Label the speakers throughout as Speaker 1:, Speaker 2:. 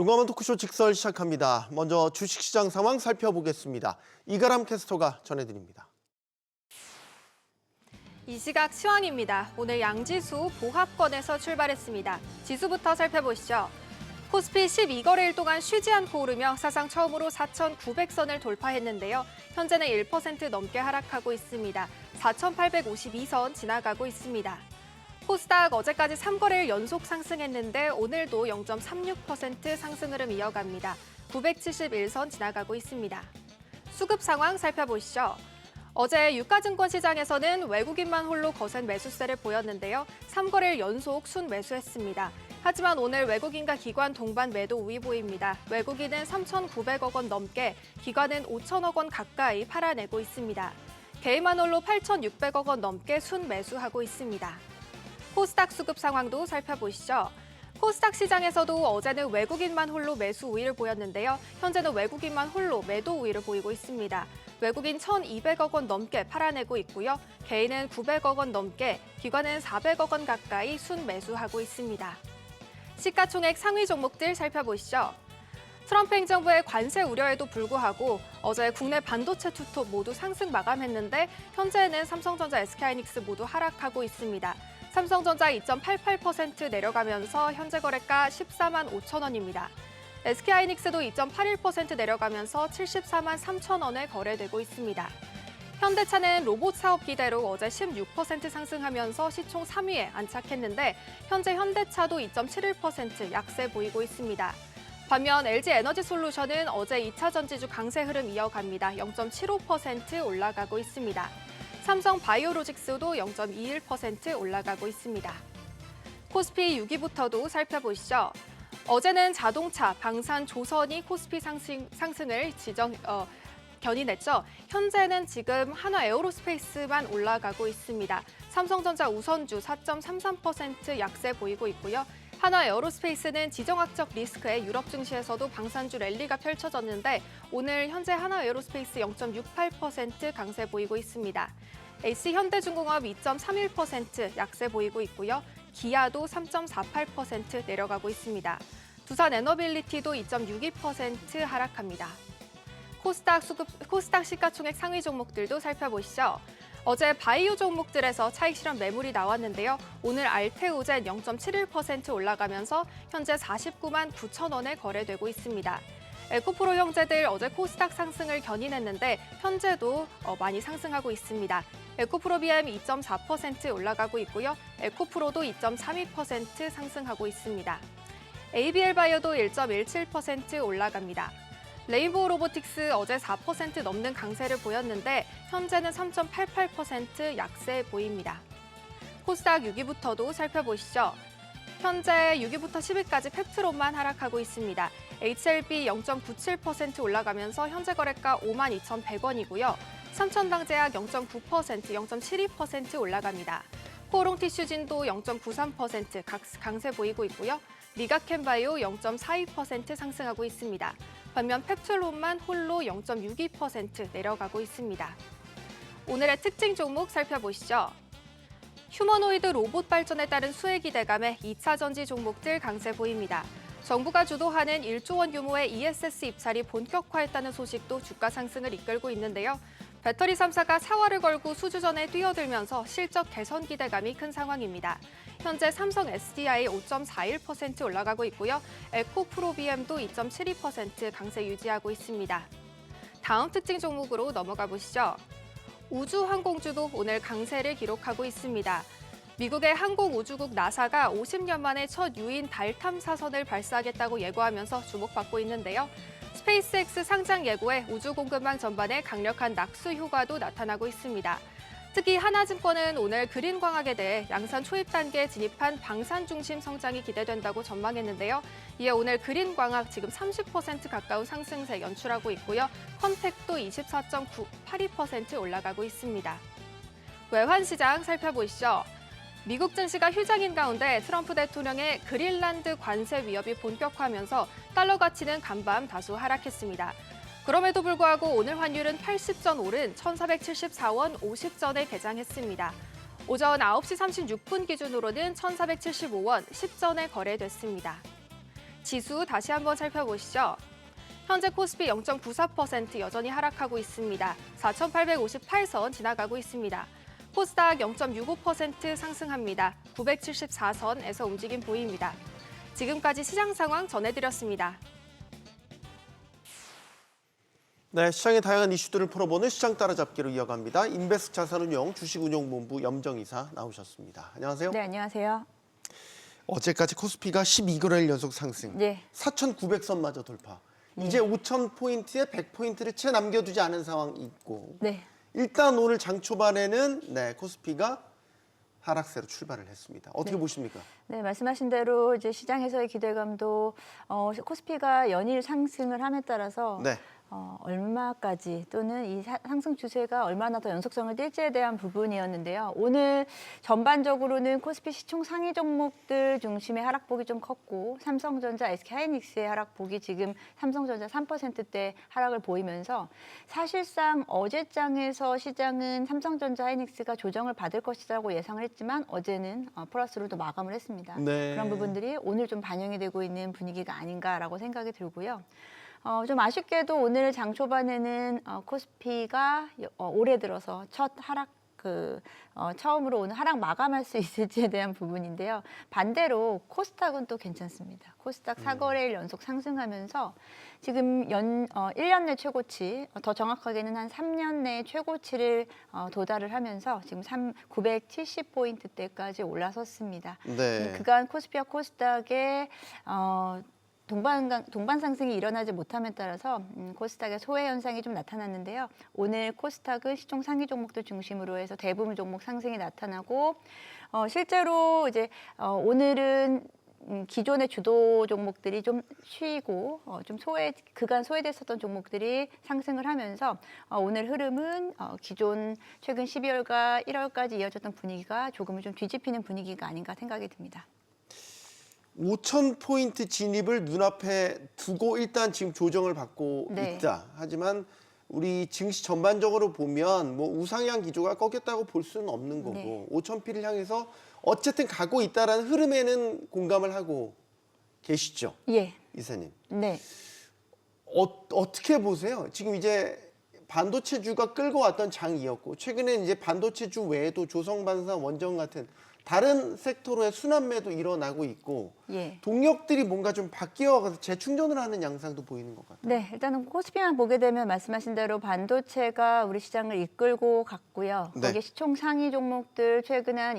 Speaker 1: 용감한 토크쇼 직설 시작합니다. 먼저 주식시장 상황 살펴보겠습니다. 이가람 캐스터가 전해드립니다.
Speaker 2: 이 시각 시황입니다. 오늘 양지수 보합권에서 출발했습니다. 지수부터 살펴보시죠. 코스피 12거래일 동안 쉬지 않고 오르며 사상 처음으로 4,900선을 돌파했는데요. 현재는 1% 넘게 하락하고 있습니다. 4,852선 지나가고 있습니다. 코스닥 어제까지 3거래일 연속 상승했는데 오늘도 0.36% 상승 흐름 이어갑니다. 971선 지나가고 있습니다. 수급 상황 살펴보시죠. 어제 유가증권 시장에서는 외국인만 홀로 거센 매수세를 보였는데요. 3거래일 연속 순매수했습니다. 하지만 오늘 외국인과 기관 동반 매도 우위 보입니다. 외국인은 3,900억 원 넘게, 기관은 5천억 원 가까이 팔아내고 있습니다. 개인만 홀로 8,600억 원 넘게 순매수하고 있습니다. 코스닥 수급 상황도 살펴보시죠. 코스닥 시장에서도 어제는 외국인만 홀로 매수 우위를 보였는데요. 현재는 외국인만 홀로 매도 우위를 보이고 있습니다. 외국인 1,200억 원 넘게 팔아내고 있고요. 개인은 900억 원 넘게, 기관은 400억 원 가까이 순매수하고 있습니다. 시가총액 상위 종목들 살펴보시죠. 트럼프 행정부의 관세 우려에도 불구하고 어제 국내 반도체 투톱 모두 상승 마감했는데 현재는 삼성전자, SK하이닉스 모두 하락하고 있습니다. 삼성전자 2.88% 내려가면서 현재 거래가 14만 5천 원입니다. SK하이닉스도 2.81% 내려가면서 74만 3천 원에 거래되고 있습니다. 현대차는 로봇 사업 기대로 어제 16% 상승하면서 시총 3위에 안착했는데 현재 현대차도 2.71% 약세 보이고 있습니다. 반면 LG에너지솔루션은 어제 2차 전지주 강세 흐름 이어갑니다. 0.75% 올라가고 있습니다. 삼성 바이오로직스도 0.21% 올라가고 있습니다. 코스피 6위부터도 살펴보시죠. 어제는 자동차, 방산, 조선이 코스피 상승을 견인했죠. 현재는 지금 한화 에어로스페이스만 올라가고 있습니다. 삼성전자 우선주 4.33% 약세 보이고 있고요. 한화 에어로스페이스는 지정학적 리스크에 유럽 증시에서도 방산주 랠리가 펼쳐졌는데 오늘 현재 한화 에어로스페이스 0.68% 강세 보이고 있습니다. HC현대중공업 2.31% 약세 보이고 있고요. 기아도 3.48% 내려가고 있습니다. 두산 에너빌리티도 2.62% 하락합니다. 코스닥 시가총액 상위 종목들도 살펴보시죠. 어제 바이오 종목들에서 차익 실현 매물이 나왔는데요. 오늘 알테오젠 0.71% 올라가면서 현재 49만 9천 원에 거래되고 있습니다. 에코프로 형제들 어제 코스닥 상승을 견인했는데 현재도 많이 상승하고 있습니다. 에코프로 BM 2.4% 올라가고 있고요. 에코프로도 2.32% 상승하고 있습니다. ABL바이오도 1.17% 올라갑니다. 레인보우 로보틱스 어제 4% 넘는 강세를 보였는데 현재는 3.88% 약세 보입니다. 코스닥 6위부터도 살펴보시죠. 현재 6위부터 10위까지 팩트론만 하락하고 있습니다. HLB 0.97% 올라가면서 현재 거래가 52,100원이고요. 삼천당제약 0.9%, 0.72% 올라갑니다. 코오롱티슈진도 0.93% 강세 보이고 있고요. 리가켄바이오 0.42% 상승하고 있습니다. 반면 펩툴론만 홀로 0.62% 내려가고 있습니다. 오늘의 특징 종목 살펴보시죠. 휴머노이드 로봇 발전에 따른 수혜 기대감에 2차 전지 종목들 강세 보입니다. 정부가 주도하는 1조 원 규모의 ESS 입찰이 본격화했다는 소식도 주가 상승을 이끌고 있는데요. 배터리 3사가 사활을 걸고 수주전에 뛰어들면서 실적 개선 기대감이 큰 상황입니다. 현재 삼성 SDI 5.41% 올라가고 있고요. 에코프로비엠도 2.72% 강세 유지하고 있습니다. 다음 특징 종목으로 넘어가 보시죠. 우주항공주도 오늘 강세를 기록하고 있습니다. 미국의 항공우주국 나사가 50년 만에 첫 유인 달 탐사선을 발사하겠다고 예고하면서 주목받고 있는데요. 스페이스X 상장 예고에 우주 공급망 전반에 강력한 낙수 효과도 나타나고 있습니다. 특히 하나증권은 오늘 그린광학에 대해 양산 초입 단계에 진입한 방산 중심 성장이 기대된다고 전망했는데요. 이에 오늘 그린광학 지금 30% 가까운 상승세 연출하고 있고요. 컨택도 24.82% 올라가고 있습니다. 외환시장 살펴보시죠. 미국 증시가 휴장인 가운데 트럼프 대통령의 그린란드 관세 위협이 본격화하면서 달러 가치는 간밤 다소 하락했습니다. 그럼에도 불구하고 오늘 환율은 80전 오른 1,474원 50전에 개장했습니다. 오전 9시 36분 기준으로는 1,475원 10전에 거래됐습니다. 지수 다시 한번 살펴보시죠. 현재 코스피 0.94% 여전히 하락하고 있습니다. 4,858선 지나가고 있습니다. 코스닥 0.65% 상승합니다. 974선에서 움직임 보입니다. 지금까지 시장 상황 전해드렸습니다.
Speaker 1: 네, 시장의 다양한 이슈들을 풀어보는 시장 따라잡기로 이어갑니다. 인베스트 자산운용 주식운용본부 염정이사 나오셨습니다. 안녕하세요.
Speaker 3: 네, 안녕하세요.
Speaker 1: 어제까지 코스피가 12거래일 연속 상승,
Speaker 3: 네.
Speaker 1: 4,900선마저 돌파. 이제 5,000포인트에 100포인트를 채 남겨두지 않은 상황이 있고
Speaker 3: 네.
Speaker 1: 일단 오늘 장 초반에는 코스피가 하락세로 출발을 했습니다. 어떻게 보십니까?
Speaker 3: 네, 말씀하신 대로 이제 시장에서의 기대감도 코스피가 연일 상승을 함에 따라서
Speaker 1: 네.
Speaker 3: 얼마까지 또는 이 상승 추세가 얼마나 더 연속성을 띨지에 대한 부분이었는데요. 오늘 전반적으로는 코스피 시총 상위 종목들 중심의 하락폭이 좀 컸고 삼성전자, SK하이닉스의 하락폭이 지금 삼성전자 3%대 하락을 보이면서 사실상 어제장에서 시장은 삼성전자, 하이닉스가 조정을 받을 것이라고 예상을 했지만 어제는 플러스로 또 마감을 했습니다.
Speaker 1: 네.
Speaker 3: 그런 부분들이 오늘 좀 반영이 되고 있는 분위기가 아닌가라고 생각이 들고요. 좀 아쉽게도 오늘 장 초반에는 코스피가 올해 들어서 첫 하락 처음으로 오늘 하락 마감할 수 있을지에 대한 부분인데요. 반대로 코스닥은 또 괜찮습니다. 코스닥 4거래일 연속 상승하면서 지금 1년 내 최고치, 더 정확하게는 한 3년 내 최고치를 도달을 하면서 지금 970포인트대까지 올라섰습니다.
Speaker 1: 네.
Speaker 3: 그간 코스피와 코스닥의 동반 상승이 일어나지 못함에 따라서 코스닥의 소외 현상이 좀 나타났는데요. 오늘 코스닥은 시총 상위 종목들 중심으로 해서 대부분 종목 상승이 나타나고 실제로 이제 오늘은 기존의 주도 종목들이 좀 쉬고 좀 그간 소외됐었던 종목들이 상승을 하면서 오늘 흐름은 기존 최근 12월과 1월까지 이어졌던 분위기가 조금은 좀 뒤집히는 분위기가 아닌가 생각이 듭니다.
Speaker 1: 5,000포인트 진입을 눈앞에 두고 일단 지금 조정을 받고
Speaker 3: 네.
Speaker 1: 있다. 하지만 우리 증시 전반적으로 보면 뭐 우상향 기조가 꺾였다고 볼 수는 없는 거고
Speaker 3: 네.
Speaker 1: 5,000피를 향해서 어쨌든 가고 있다라는 흐름에는 공감을 하고 계시죠,
Speaker 3: 예.
Speaker 1: 이사님.
Speaker 3: 네.
Speaker 1: 어떻게 보세요? 지금 이제 반도체주가 끌고 왔던 장이었고 최근에 이제 반도체주 외에도 조성반사, 원전 같은 다른 섹터로의 순환매도 일어나고 있고
Speaker 3: 예.
Speaker 1: 동력들이 뭔가 좀 바뀌어가서 재충전을 하는 양상도 보이는 것 같아요.
Speaker 3: 네, 일단은 코스피만 보게 되면 말씀하신 대로 반도체가 우리 시장을 이끌고 갔고요.
Speaker 1: 네.
Speaker 3: 거기에 시총 상위 종목들 최근 한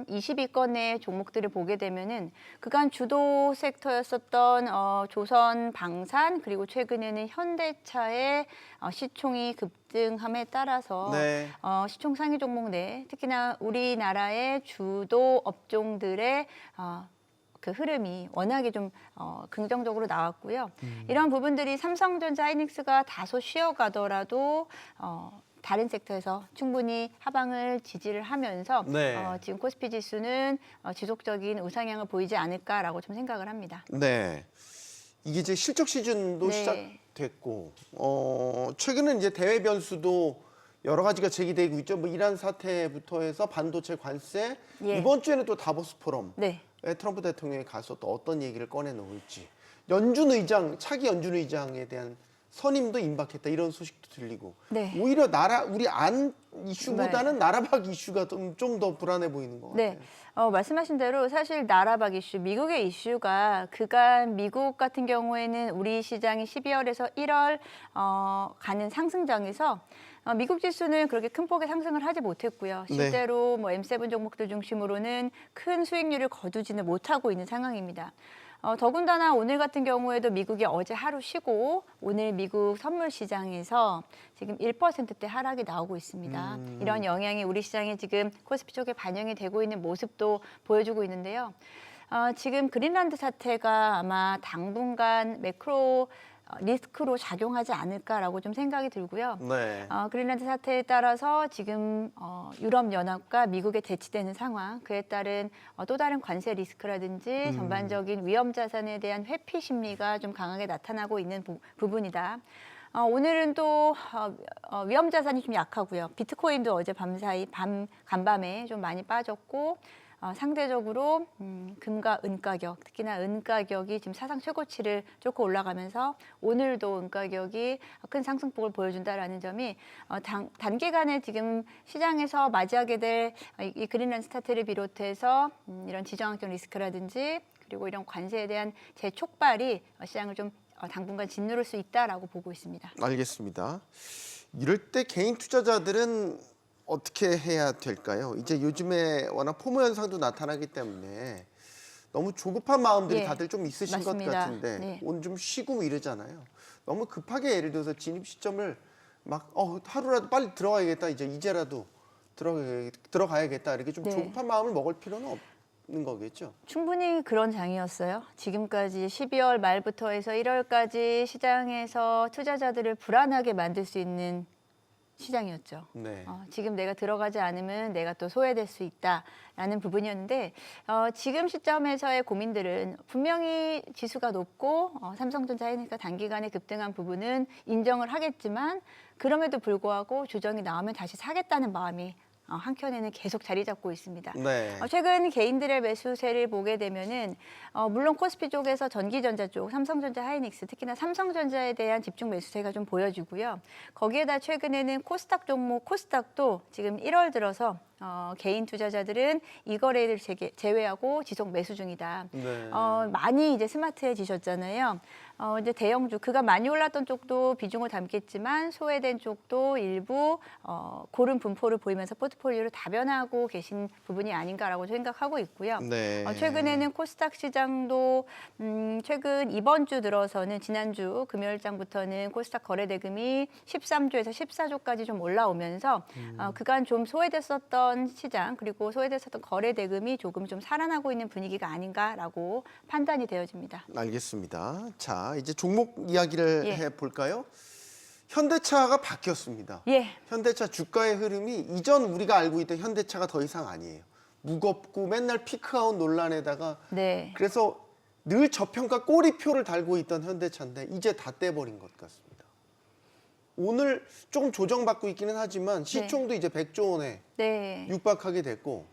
Speaker 3: 22건의 종목들을 보게 되면은 그간 주도 섹터였었던 조선, 방산 그리고 최근에는 현대차의 시총이 급등함에 따라서
Speaker 1: 네.
Speaker 3: 시총 상위 종목 내 특히나 우리나라의 주도 업종들의 그 흐름이 워낙에 좀 긍정적으로 나왔고요. 이런 부분들이 삼성전자, 하이닉스가 다소 쉬어가더라도 다른 섹터에서 충분히 하방을 지지를 하면서
Speaker 1: 네.
Speaker 3: 지금 코스피 지수는 지속적인 우상향을 보이지 않을까라고 좀 생각을 합니다.
Speaker 1: 네. 이게 이제 실적 시즌도
Speaker 3: 네.
Speaker 1: 시작됐고 최근은 이제 대외 변수도 여러 가지가 제기되고 있죠. 뭐 이란 사태부터 해서 반도체 관세,
Speaker 3: 예.
Speaker 1: 이번 주에는 또 다보스 포럼.
Speaker 3: 네.
Speaker 1: 트럼프 대통령이 가서 또 어떤 얘기를 꺼내놓을지, 차기 연준 의장에 대한 선임도 임박했다 이런 소식도 들리고
Speaker 3: 네.
Speaker 1: 오히려 우리 안 이슈보다는 나라 밖 이슈가 좀 더 불안해 보이는 것 같아요.
Speaker 3: 네, 말씀하신 대로 사실 나라 밖 이슈, 미국의 이슈가 그간 미국 같은 경우에는 우리 시장이 12월에서 1월 가는 상승장에서 미국 지수는 그렇게 큰 폭의 상승을 하지 못했고요. 실제로 뭐 M7 종목들 중심으로는 큰 수익률을 거두지는 못하고 있는 상황입니다. 더군다나 오늘 같은 경우에도 미국이 어제 하루 쉬고 오늘 미국 선물 시장에서 지금 1%대 하락이 나오고 있습니다. 이런 영향이 우리 시장에 지금 코스피 쪽에 반영이 되고 있는 모습도 보여주고 있는데요. 지금 그린란드 사태가 아마 당분간 매크로 리스크로 작용하지 않을까라고 좀 생각이 들고요.
Speaker 1: 네.
Speaker 3: 그린란드 사태에 따라서 지금 유럽연합과 미국에 대치되는 상황, 그에 따른 또 다른 관세 리스크라든지 전반적인 위험 자산에 대한 회피 심리가 좀 강하게 나타나고 있는 부분이다. 오늘은 또 위험 자산이 좀 약하고요. 비트코인도 어제 간밤에 좀 많이 빠졌고 상대적으로 금과 은 가격, 특히나 은 가격이 지금 사상 최고치를 뚫고 올라가면서 오늘도 은 가격이 큰 상승폭을 보여준다라는 점이 단기간에 지금 시장에서 맞이하게 될 이 그린란드 스타트를 비롯해서 이런 지정학적 리스크라든지 그리고 이런 관세에 대한 재촉발이 시장을 좀 당분간 짓누를 수 있다라고 보고 있습니다.
Speaker 1: 알겠습니다. 이럴 때 개인 투자자들은 어떻게 해야 될까요? 이제 요즘에 워낙 포모 현상도 나타나기 때문에 너무 조급한 마음들이
Speaker 3: 예,
Speaker 1: 다들 좀 있으신
Speaker 3: 맞습니다.
Speaker 1: 것 같은데
Speaker 3: 네.
Speaker 1: 오늘 좀 쉬고 이러잖아요. 너무 급하게 예를 들어서 진입 시점을 막 하루라도 빨리 들어가야겠다. 이제라도 들어가야겠다. 이렇게 좀
Speaker 3: 네.
Speaker 1: 조급한 마음을 먹을 필요는 없는 거겠죠.
Speaker 3: 충분히 그런 장이었어요. 지금까지 12월 말부터 해서 1월까지 시장에서 투자자들을 불안하게 만들 수 있는 시장이었죠.
Speaker 1: 네.
Speaker 3: 지금 내가 들어가지 않으면 내가 또 소외될 수 있다라는 부분이었는데 지금 시점에서의 고민들은 분명히 지수가 높고 삼성전자 하이닉스가 단기간에 급등한 부분은 인정을 하겠지만 그럼에도 불구하고 조정이 나오면 다시 사겠다는 마음이 한켠에는 계속 자리 잡고 있습니다.
Speaker 1: 네.
Speaker 3: 최근 개인들의 매수세를 보게 되면은 물론 코스피 쪽에서 전기전자 쪽, 삼성전자, 하이닉스, 특히나 삼성전자에 대한 집중 매수세가 좀 보여지고요. 거기에다 최근에는 코스닥 종목, 코스닥도 지금 1월 들어서 개인 투자자들은 이 거래를 제외하고 지속 매수 중이다.
Speaker 1: 네.
Speaker 3: 많이 이제 스마트해지셨잖아요. 이제 대형주 그간 많이 올랐던 쪽도 비중을 담겠지만 소외된 쪽도 일부 고른 분포를 보이면서 포트폴리오를 다변하고 계신 부분이 아닌가라고 생각하고 있고요.
Speaker 1: 네.
Speaker 3: 최근에는 코스닥 시장도 최근 이번 주 들어서는 지난주 금요일장부터는 코스닥 거래 대금이 13조에서 14조까지 좀 올라오면서 그간 좀 소외됐었던 시장 그리고 소외됐었던 거래 대금이 조금 좀 살아나고 있는 분위기가 아닌가라고 판단이 되어집니다.
Speaker 1: 알겠습니다. 자, 이제 종목 이야기를
Speaker 3: 예.
Speaker 1: 해볼까요? 현대차가 바뀌었습니다.
Speaker 3: 예.
Speaker 1: 현대차 주가의 흐름이 이전 우리가 알고 있던 현대차가 더 이상 아니에요. 무겁고 맨날 피크아웃 논란에다가
Speaker 3: 네.
Speaker 1: 그래서 늘 저평가 꼬리표를 달고 있던 현대차인데 이제 다 떼버린 것 같습니다. 오늘 조금 조정받고 있기는 하지만 시총도 이제 100조 원에
Speaker 3: 네.
Speaker 1: 육박하게 됐고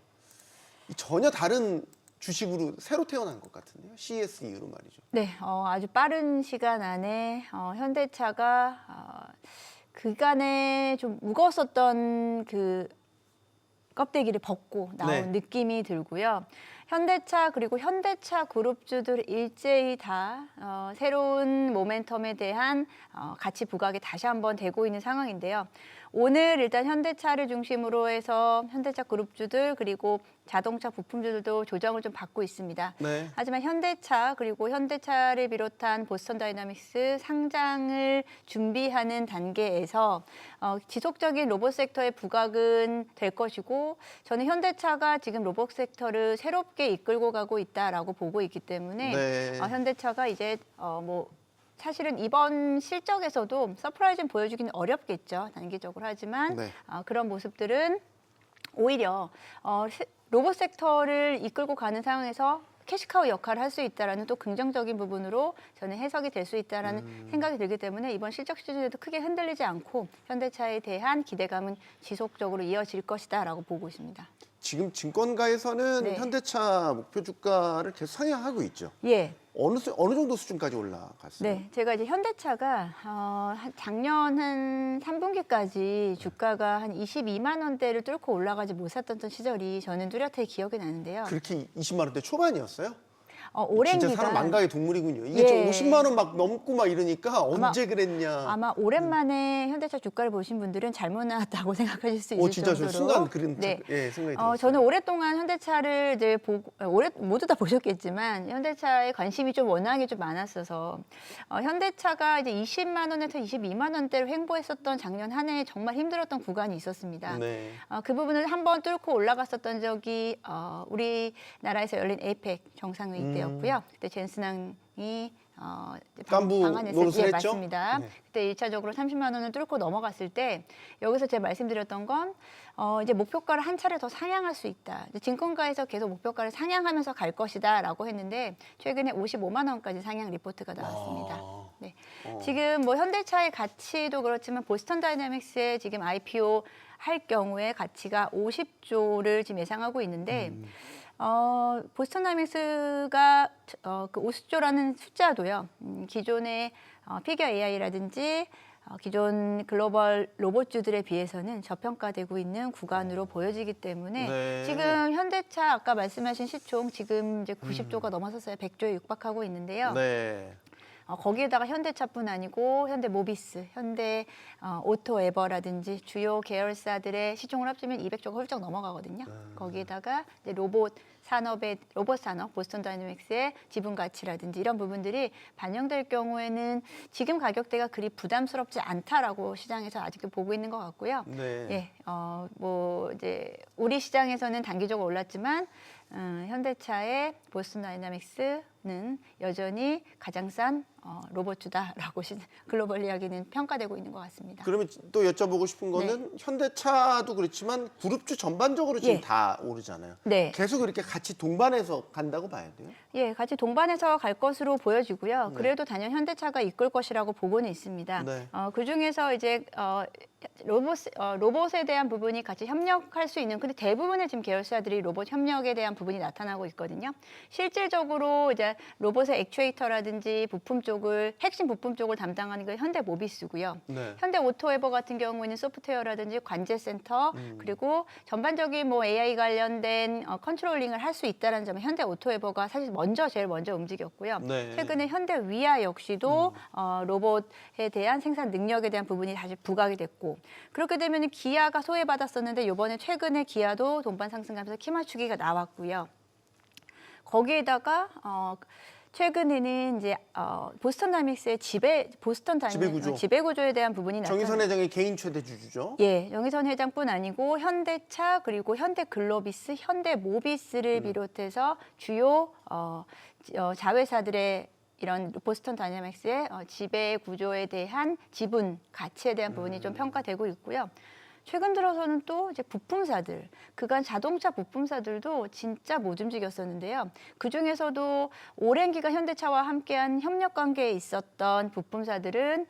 Speaker 1: 전혀 다른 주식으로 새로 태어난 것 같은데요. CS 이후로 말이죠.
Speaker 3: 네, 아주 빠른 시간 안에 현대차가 그간에 좀 무거웠었던 그 껍데기를 벗고 나온
Speaker 1: 네.
Speaker 3: 느낌이 들고요. 현대차 그리고 현대차 그룹주들 일제히 다 새로운 모멘텀에 대한 가치 부각이 다시 한번 되고 있는 상황인데요. 오늘 일단 현대차를 중심으로 해서 현대차 그룹주들 그리고 자동차 부품주들도 조정을 좀 받고 있습니다.
Speaker 1: 네.
Speaker 3: 하지만 현대차 그리고 현대차를 비롯한 보스턴 다이나믹스 상장을 준비하는 단계에서 지속적인 로봇 섹터의 부각은 될 것이고 저는 현대차가 지금 로봇 섹터를 새롭게 이끌고 가고 있다라고 보고 있기 때문에
Speaker 1: 네.
Speaker 3: 현대차가 이제 사실은 이번 실적에서도 서프라이즈는 보여주기는 어렵겠죠. 단기적으로 하지만
Speaker 1: 네.
Speaker 3: 그런 모습들은 오히려 로봇 섹터를 이끌고 가는 상황에서 캐시카우 역할을 할 수 있다라는 또 긍정적인 부분으로 저는 해석이 될 수 있다라는 생각이 들기 때문에 이번 실적 시즌에도 크게 흔들리지 않고 현대차에 대한 기대감은 지속적으로 이어질 것이다라고 보고 있습니다.
Speaker 1: 지금 증권가에서는
Speaker 3: 네.
Speaker 1: 현대차 목표 주가를 계속 상향하고 있죠.
Speaker 3: 예.
Speaker 1: 어느 정도 수준까지 올라갔어요?
Speaker 3: 네, 제가 이제 현대차가 작년 한 3분기까지 주가가 한 22만 원대를 뚫고 올라가지 못했던 시절이 저는 뚜렷하게 기억이 나는데요.
Speaker 1: 그렇게 20만 원대 초반이었어요?
Speaker 3: 오랜
Speaker 1: 진짜
Speaker 3: 기간
Speaker 1: 사람 망각의 동물이군요. 이게
Speaker 3: 예.
Speaker 1: 좀 50만 원 막 넘고 막 이러니까 언제 그랬냐.
Speaker 3: 아마 오랜만에 현대차 주가를 보신 분들은 잘못 나왔다고 생각하실 수 있을
Speaker 1: 진짜 저
Speaker 3: 정도로
Speaker 1: 순간 그런
Speaker 3: 네.
Speaker 1: 생각이 들었어요.
Speaker 3: 저는 오랫동안 현대차를 늘 보고 모두 다 보셨겠지만 현대차에 관심이 좀 워낙에 좀 많았어서 현대차가 이제 20만 원에서 22만 원대로 횡보했었던 작년 한 해 정말 힘들었던 구간이 있었습니다.
Speaker 1: 네.
Speaker 3: 그 부분을 한번 뚫고 올라갔었던 적이 우리나라에서 열린 에이펙 정상회의 때였고요. 그때 젠스낭이
Speaker 1: 깐부
Speaker 3: 방한했을
Speaker 1: 노릇을
Speaker 3: 때
Speaker 1: 했죠?
Speaker 3: 맞습니다.
Speaker 1: 네.
Speaker 3: 그때 1차적으로 30만 원을 뚫고 넘어갔을 때 여기서 제가 말씀드렸던 건 이제 목표가를 한 차례 더 상향할 수 있다. 이제 증권가에서 계속 목표가를 상향하면서 갈 것이다라고 했는데 최근에 55만 원까지 상향 리포트가 나왔습니다. 네. 지금 뭐 현대차의 가치도 그렇지만 보스턴 다이내믹스의 지금 IPO 할 경우에 가치가 50조를 지금 예상하고 있는데 보스턴 다이내믹스가 그 50조라는 숫자도요. 기존의 피겨 AI라든지 기존 글로벌 로봇주들에 비해서는 저평가되고 있는 구간으로 보여지기 때문에
Speaker 1: 네.
Speaker 3: 지금 현대차 아까 말씀하신 시총 지금 이제 90조가 넘어섰어요. 100조에 육박하고 있는데요.
Speaker 1: 네.
Speaker 3: 거기에다가 현대차뿐 아니고 현대 모비스, 현대 오토에버라든지 주요 계열사들의 시총을 합치면 200조가 훌쩍 넘어가거든요. 거기에다가 이제 로봇 산업, 보스턴 다이내믹스의 지분 가치라든지 이런 부분들이 반영될 경우에는 지금 가격대가 그리 부담스럽지 않다라고 시장에서 아직도 보고 있는 것 같고요.
Speaker 1: 네.
Speaker 3: 예, 뭐 이제 우리 시장에서는 단기적으로 올랐지만 현대차의 보스턴 다이내믹스는 여전히 가장 싼 로봇주다라고 글로벌 이야기는 평가되고 있는 것 같습니다.
Speaker 1: 그러면 또 여쭤보고 싶은 거는 현대차도 그렇지만 그룹주 전반적으로 지금
Speaker 3: 예.
Speaker 1: 다 오르잖아요.
Speaker 3: 네.
Speaker 1: 계속 이렇게 같이 동반해서 간다고 봐야 돼요?
Speaker 3: 예, 같이 동반해서 갈 것으로 보여지고요. 그래도 단연 현대차가 이끌 것이라고 보고는 있습니다.
Speaker 1: 네.
Speaker 3: 그 중에서 이제 로봇에 대한 부분이 같이 협력할 수 있는, 근데 대부분의 지금 계열사들이 로봇 협력에 대한 부분이 나타나고 있거든요. 실질적으로 이제 로봇의 액추에이터라든지 핵심 부품 쪽을 담당하는 게 현대 모비스고요.
Speaker 1: 네.
Speaker 3: 현대 오토에버 같은 경우에는 소프트웨어라든지 관제센터 그리고 전반적인 뭐 AI 관련된 컨트롤링을 할 수 있다는 점에 현대 오토에버가 사실 제일 먼저 움직였고요.
Speaker 1: 네.
Speaker 3: 최근에 현대 위아 역시도 로봇에 대한 생산 능력에 대한 부분이 다시 부각이 됐고 그렇게 되면 기아가 소외받았었는데 이번에 최근에 기아도 동반 상승하면서 키 맞추기가 나왔고요. 거기에다가 최근에는 이제 보스턴 다이내믹스의 지배 구조에 대한 부분이
Speaker 1: 정의선 회장의 개인 최대 주주죠.
Speaker 3: 예, 정의선 회장뿐 아니고 현대차 그리고 현대글로비스, 현대모비스를 비롯해서 주요 자회사들의 이런 보스턴 다이내믹스의 지배 구조에 대한 지분 가치에 대한 부분이 좀 평가되고 있고요. 최근 들어서는 또 이제 부품사들, 그간 자동차 부품사들도 진짜 못 움직였었는데요. 그 중에서도 오랜 기간 현대차와 함께한 협력 관계에 있었던 부품사들은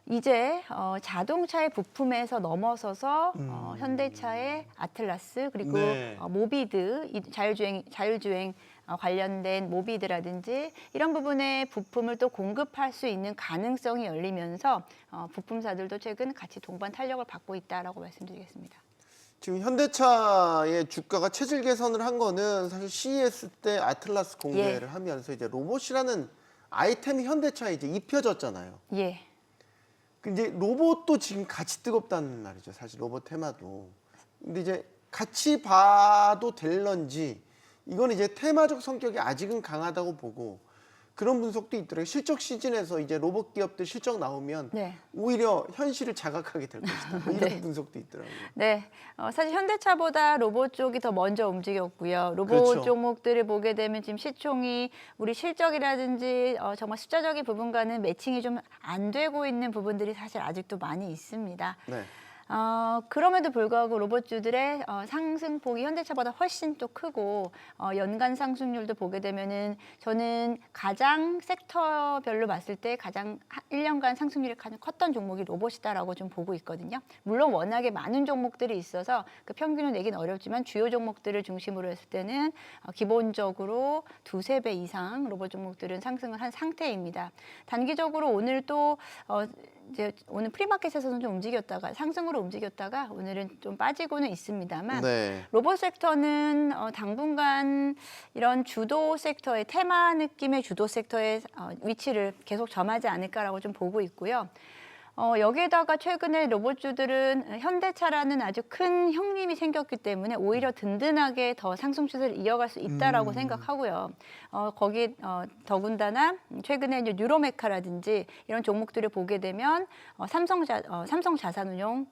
Speaker 3: 이제 자동차의 부품에서 넘어서서 현대차의 아틀라스 그리고
Speaker 1: 네.
Speaker 3: 모비드 자율주행 관련된 모비드라든지 이런 부분의 부품을 또 공급할 수 있는 가능성이 열리면서 부품사들도 최근 같이 동반 탄력을 받고 있다라고 말씀드리겠습니다.
Speaker 1: 지금 현대차의 주가가 체질 개선을 한 거는 사실 CES 때 아틀라스 공개를 하면서 이제 로봇이라는 아이템이 현대차에 이제 입혀졌잖아요.
Speaker 3: 예.
Speaker 1: 근데 로봇도 지금 같이 뜨겁다는 말이죠. 사실 로봇 테마도. 근데 이제 같이 봐도 될런지 이건 이제 테마적 성격이 아직은 강하다고 보고 그런 분석도 있더라고요. 실적 시즌에서 이제 로봇 기업들 실적 나오면
Speaker 3: 네.
Speaker 1: 오히려 현실을 자각하게 될 것이다. 뭐 이런 분석도 있더라고요.
Speaker 3: 네, 사실 현대차보다 로봇 쪽이 더 먼저 움직였고요. 로봇
Speaker 1: 그렇죠.
Speaker 3: 종목들을 보게 되면 지금 시총이 우리 실적이라든지 정말 숫자적인 부분과는 매칭이 좀 안 되고 있는 부분들이 사실 아직도 많이 있습니다.
Speaker 1: 네.
Speaker 3: 그럼에도 불구하고 로봇주들의 상승폭이 현대차보다 훨씬 또 크고 연간 상승률도 보게 되면은 저는 가장 섹터별로 봤을 때 가장 1년간 상승률이 가장 컸던 종목이 로봇이다라고 좀 보고 있거든요. 물론 워낙에 많은 종목들이 있어서 그 평균을 내긴 어렵지만 주요 종목들을 중심으로 했을 때는 기본적으로 2~3배 이상 로봇 종목들은 상승을 한 상태입니다. 단기적으로 오늘 또 이제 오늘 프리마켓에서는 좀 상승으로 움직였다가 오늘은 좀 빠지고는 있습니다만
Speaker 1: 네.
Speaker 3: 로봇 섹터는 당분간 이런 주도 섹터의 테마 느낌의 주도 섹터의 위치를 계속 점하지 않을까라고 좀 보고 있고요. 여기에다가 최근에 로봇주들은 현대차라는 아주 큰 형님이 생겼기 때문에 오히려 든든하게 더 상승 추세를 이어갈 수 있다라고 생각하고요. 거기에 더군다나 최근에 이제 뉴로메카라든지 이런 종목들을 보게 되면 삼성 자산운용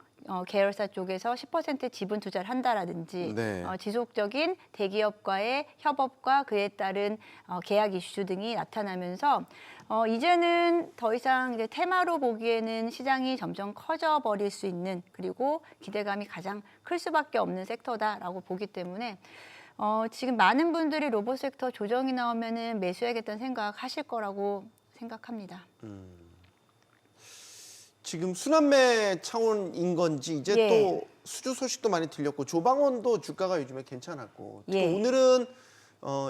Speaker 3: 계열사 쪽에서 10% 지분 투자를 한다라든지
Speaker 1: 네.
Speaker 3: 지속적인 대기업과의 협업과 그에 따른 계약 이슈 등이 나타나면서 이제는 더 이상 이제 테마로 보기에는 시장이 점점 커져 버릴 수 있는 그리고 기대감이 가장 클 수밖에 없는 섹터다라고 보기 때문에 지금 많은 분들이 로봇 섹터 조정이 나오면은 매수해야겠다는 생각하실 거라고 생각합니다.
Speaker 1: 지금 순환매 차원인 건지 이제
Speaker 3: 예.
Speaker 1: 또 수주 소식도 많이 들렸고 조방원도 주가가 요즘에 괜찮았고 특히
Speaker 3: 예.
Speaker 1: 오늘은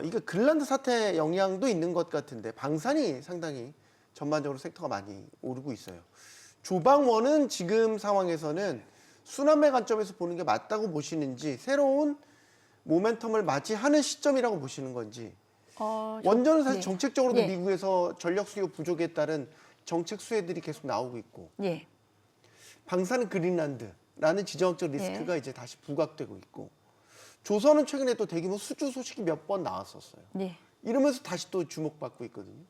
Speaker 1: 이게 그린란드 사태 영향도 있는 것 같은데 방산이 상당히 전반적으로 섹터가 많이 오르고 있어요. 조방원은 지금 상황에서는 순환매 관점에서 보는 게 맞다고 보시는지 새로운 모멘텀을 맞이하는 시점이라고 보시는 건지 원전은 사실
Speaker 3: 네.
Speaker 1: 정책적으로도
Speaker 3: 예.
Speaker 1: 미국에서 전력 수요 부족에 따른 정책 수혜들이 계속 나오고 있고
Speaker 3: 예.
Speaker 1: 방사능 그린란드라는 지정학적 리스크가 이제 다시 부각되고 있고 조선은 최근에 또 대규모 수주 소식이 몇 번 나왔었어요.
Speaker 3: 네.
Speaker 1: 이러면서 다시 또 주목받고 있거든요.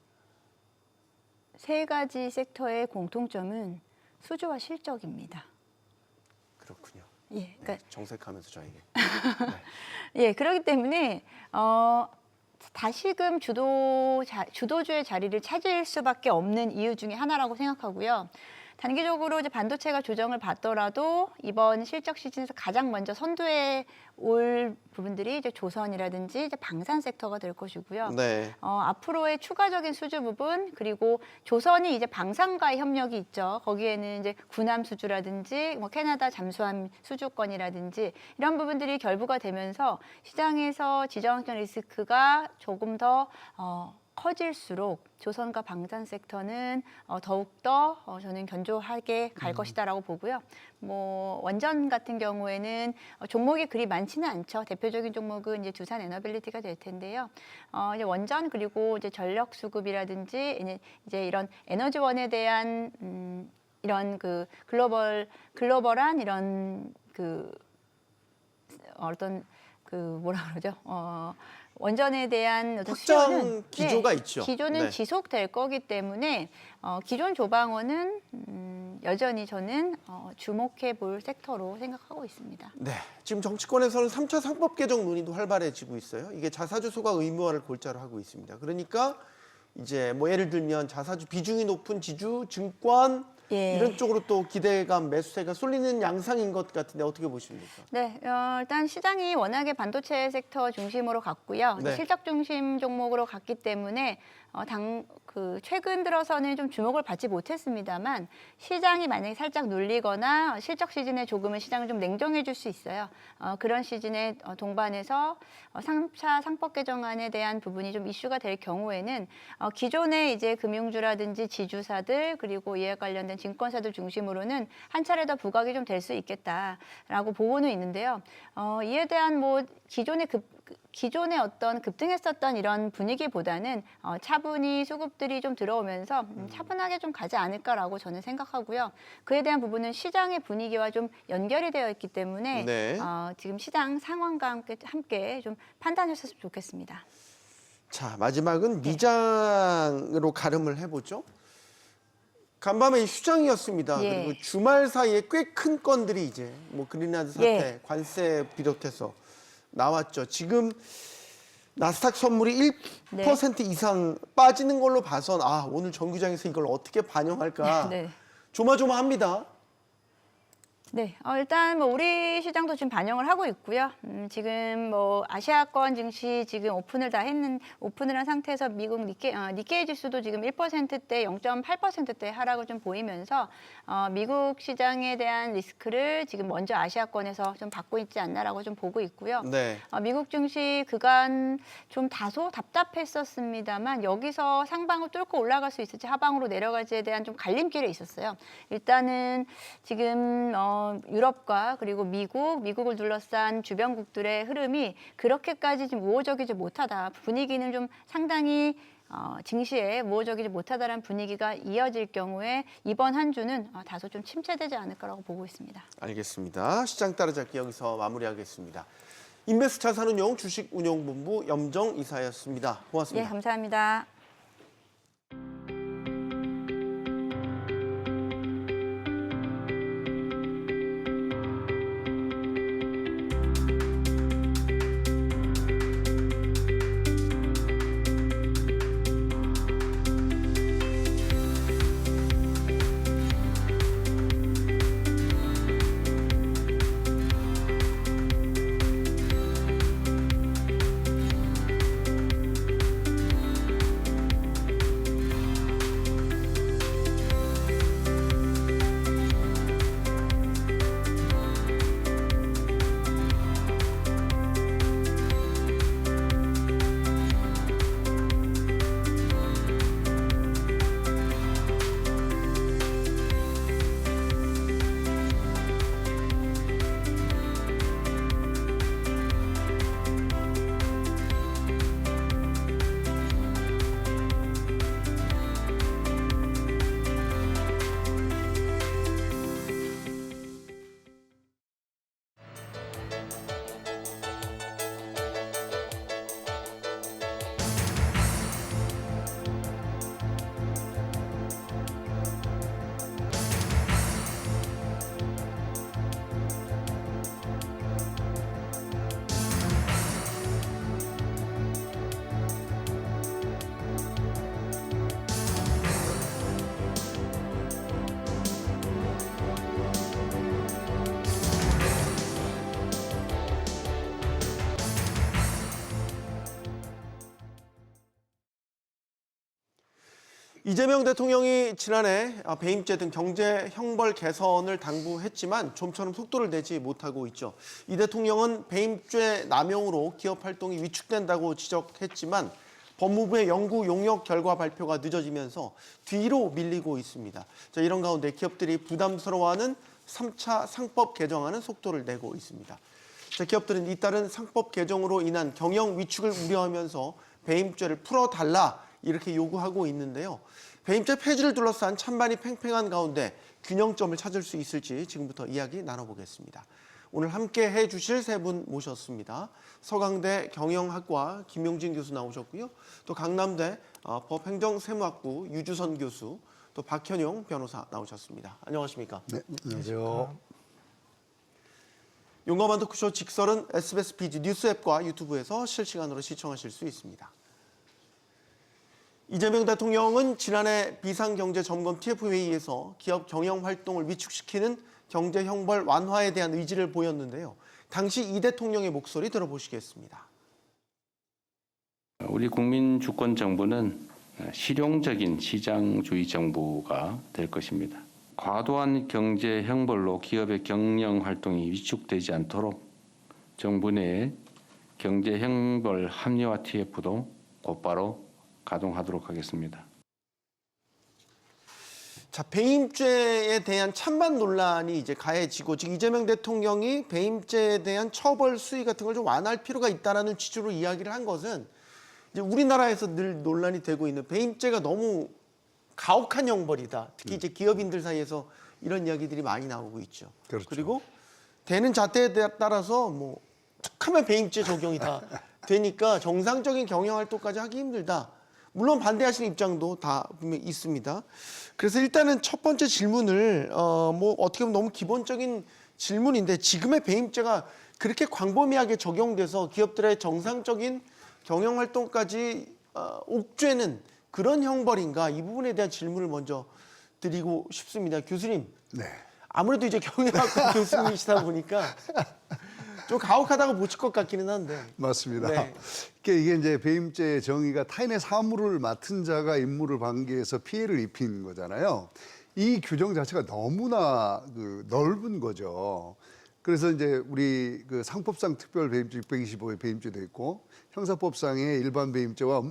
Speaker 3: 세 가지 섹터의 공통점은 수주와 실적입니다.
Speaker 1: 그렇군요.
Speaker 3: 예. 그러니까
Speaker 1: 정색하면서 저에게.
Speaker 3: 예, 그렇기 때문에 다시금 주도주의 자리를 차지할 수밖에 없는 이유 중에 하나라고 생각하고요. 단기적으로 이제 반도체가 조정을 받더라도 이번 실적 시즌에서 가장 먼저 선두에 올 부분들이 이제 조선이라든지 이제 방산 섹터가 될 것이고요.
Speaker 1: 네.
Speaker 3: 앞으로의 추가적인 수주 부분 그리고 조선이 이제 방산과의 협력이 있죠. 거기에는 이제 군함 수주라든지 뭐 캐나다 잠수함 수주권이라든지 이런 부분들이 결부가 되면서 시장에서 지정학적 리스크가 조금 더 커질수록 조선과 방산 섹터는 더욱더 저는 견조하게 갈 것이다라고 보고요. 뭐 원전 같은 경우에는 종목이 그리 많지는 않죠. 대표적인 종목은 이제 두산 에너빌리티가 될 텐데요. 이제 원전 그리고 이제 전력 수급이라든지 이제 이런 에너지원에 대한 이런 그 글로벌한 이런 그 어떤 그 뭐라 그러죠? 원전에 대한 어떤
Speaker 1: 확장
Speaker 3: 수요는
Speaker 1: 기조가 있죠.
Speaker 3: 기조는
Speaker 1: 네.
Speaker 3: 지속될 거기 때문에 기존 조방원은 여전히 저는 주목해 볼 섹터로 생각하고 있습니다.
Speaker 1: 네. 지금 정치권에서는 3차 상법 개정 논의도 활발해지고 있어요. 이게 자사주소가 의무화를 골자로 하고 있습니다. 그러니까 이제 뭐 예를 들면 자사주 비중이 높은 지주, 증권
Speaker 3: 예.
Speaker 1: 이런 쪽으로 또 기대감, 매수세가 쏠리는 양상인 것 같은데 어떻게 보십니까?
Speaker 3: 네, 일단 시장이 워낙에 반도체 섹터 중심으로 갔고요.
Speaker 1: 네.
Speaker 3: 실적 중심 종목으로 갔기 때문에 최근 들어서는 좀 주목을 받지 못했습니다만 시장이 만약에 살짝 눌리거나 실적 시즌에 조금은 시장을 좀 냉정해 줄 수 있어요. 그런 시즌에 동반해서 3차 상법 개정안에 대한 부분이 좀 이슈가 될 경우에는 기존의 이제 금융주라든지 지주사들 그리고 이에 관련된 증권사들 중심으로는 한 차례 더 부각이 좀 될 수 있겠다라고 보고는 있는데요. 이에 대한 뭐 기존에 어떤 급등했었던 이런 분위기보다는 차분히 수급들이 좀 들어오면서 차분하게 좀 가지 않을까라고 저는 생각하고요. 그에 대한 부분은 시장의 분위기와 좀 연결이 되어 있기 때문에
Speaker 1: 네.
Speaker 3: 지금 시장 상황과 함께 좀 판단하셨으면 좋겠습니다.
Speaker 1: 자, 마지막은 미장으로 가름을 해보죠. 간밤에 휴장이었습니다.
Speaker 3: 예.
Speaker 1: 그리고 주말 사이에 꽤 큰 건들이 이제 뭐 그린란드 사태,
Speaker 3: 예.
Speaker 1: 관세 비롯해서 나왔죠. 지금 나스닥 선물이 1% 이상 빠지는 걸로 봐선 오늘 정규장에서 이걸 어떻게 반영할까
Speaker 3: 네.
Speaker 1: 조마조마합니다.
Speaker 3: 네, 일단 뭐 우리 시장도 지금 반영을 하고 있고요. 지금 뭐 아시아권 증시 지금 오픈을 한 상태에서 미국 니케이 지수도 지금 1%대, 0.8%대 하락을 좀 보이면서 미국 시장에 대한 리스크를 지금 먼저 아시아권에서 좀 받고 있지 않나라고 좀 보고 있고요.
Speaker 1: 네.
Speaker 3: 미국 증시 그간 좀 다소 답답했었습니다만 여기서 상방을 뚫고 올라갈 수 있을지 하방으로 내려갈지에 대한 좀 갈림길에 있었어요. 일단은 지금 유럽과 그리고 미국을 둘러싼 주변국들의 흐름이 그렇게까지 좀 우호적이지 못하다. 분위기는 좀 상당히 증시에 우호적이지 못하다라는 분위기가 이어질 경우에 이번 한 주는 다소 좀 침체되지 않을까라고 보고 있습니다.
Speaker 1: 알겠습니다. 시장 따라잡기 여기서 마무리하겠습니다. 인베스트 자산운용 주식운용본부 염정 이사였습니다. 고맙습니다.
Speaker 3: 예, 감사합니다.
Speaker 1: 이재명 대통령이 지난해 배임죄 등 경제 형벌 개선을 당부했지만 좀처럼 속도를 내지 못하고 있죠. 이 대통령은 배임죄 남용으로 기업 활동이 위축된다고 지적했지만 법무부의 연구 용역 결과 발표가 늦어지면서 뒤로 밀리고 있습니다. 자, 이런 가운데 기업들이 부담스러워하는 3차 상법 개정안은 속도를 내고 있습니다. 자, 기업들은 잇따른 상법 개정으로 인한 경영 위축을 우려하면서 배임죄를 풀어달라 이렇게 요구하고 있는데요. 배임죄 폐지를 둘러싼 찬반이 팽팽한 가운데 균형점을 찾을 수 있을지 지금부터 이야기 나눠보겠습니다. 오늘 함께 해주실 세 분 모셨습니다. 서강대 경영학과 김용진 교수 나오셨고요. 또 강남대 법행정세무학부 유주선 교수, 또 박현용 변호사 나오셨습니다. 안녕하십니까?
Speaker 4: 네, 안녕하세요.
Speaker 1: 용감한 토크쇼 직설은 SBS BG 뉴스 앱과 유튜브에서 실시간으로 시청하실 수 있습니다. 이재명 대통령은 지난해 비상경제점검 TF회의에서 기업 경영 활동을 위축시키는 경제형벌 완화에 대한 의지를 보였는데요. 당시 이 대통령의 목소리 들어보시겠습니다.
Speaker 5: 우리 국민주권정부는 실용적인 시장주의 정부가 될 것입니다. 과도한 경제형벌로 기업의 경영활동이 위축되지 않도록 정부 내 경제형벌 합리화 TF도 곧바로 가동하도록 하겠습니다.
Speaker 1: 자, 배임죄에 대한 찬반 논란이 이제 가해지고 지금 이재명 대통령이 배임죄에 대한 처벌 수위 같은 걸 좀 완화할 필요가 있다라는 취지로 이야기를 한 것은 이제 우리나라에서 늘 논란이 되고 있는 배임죄가 너무 가혹한 형벌이다. 특히 이제 기업인들 사이에서 이런 이야기들이 많이 나오고 있죠.
Speaker 4: 그렇죠.
Speaker 1: 그리고 되는 잣대에 따라서 뭐 툭하면 배임죄 적용이 다 되니까 정상적인 경영 활동까지 하기 힘들다. 물론 반대하시는 입장도 다 분명히 있습니다. 그래서 일단은 첫 번째 질문을 뭐 어떻게 보면 너무 기본적인 질문인데 지금의 배임죄가 그렇게 광범위하게 적용돼서 기업들의 정상적인 경영 활동까지 옥죄는 그런 형벌인가 이 부분에 대한 질문을 먼저 드리고 싶습니다. 교수님.
Speaker 4: 네.
Speaker 1: 아무래도 이제 경영학과 교수님이시다 보니까 좀 가혹하다고 보실 것 같기는 한데.
Speaker 4: 맞습니다.
Speaker 1: 네.
Speaker 4: 그러니까 이게 이제 배임죄 정의가 타인의 사물을 맡은 자가 임무를 방기해서 피해를 입힌 거잖아요. 이 규정 자체가 너무나 넓은 거죠. 그래서 이제 우리 상법상 특별 배임죄 625의 배임죄도 있고 형사법상의 일반 배임죄와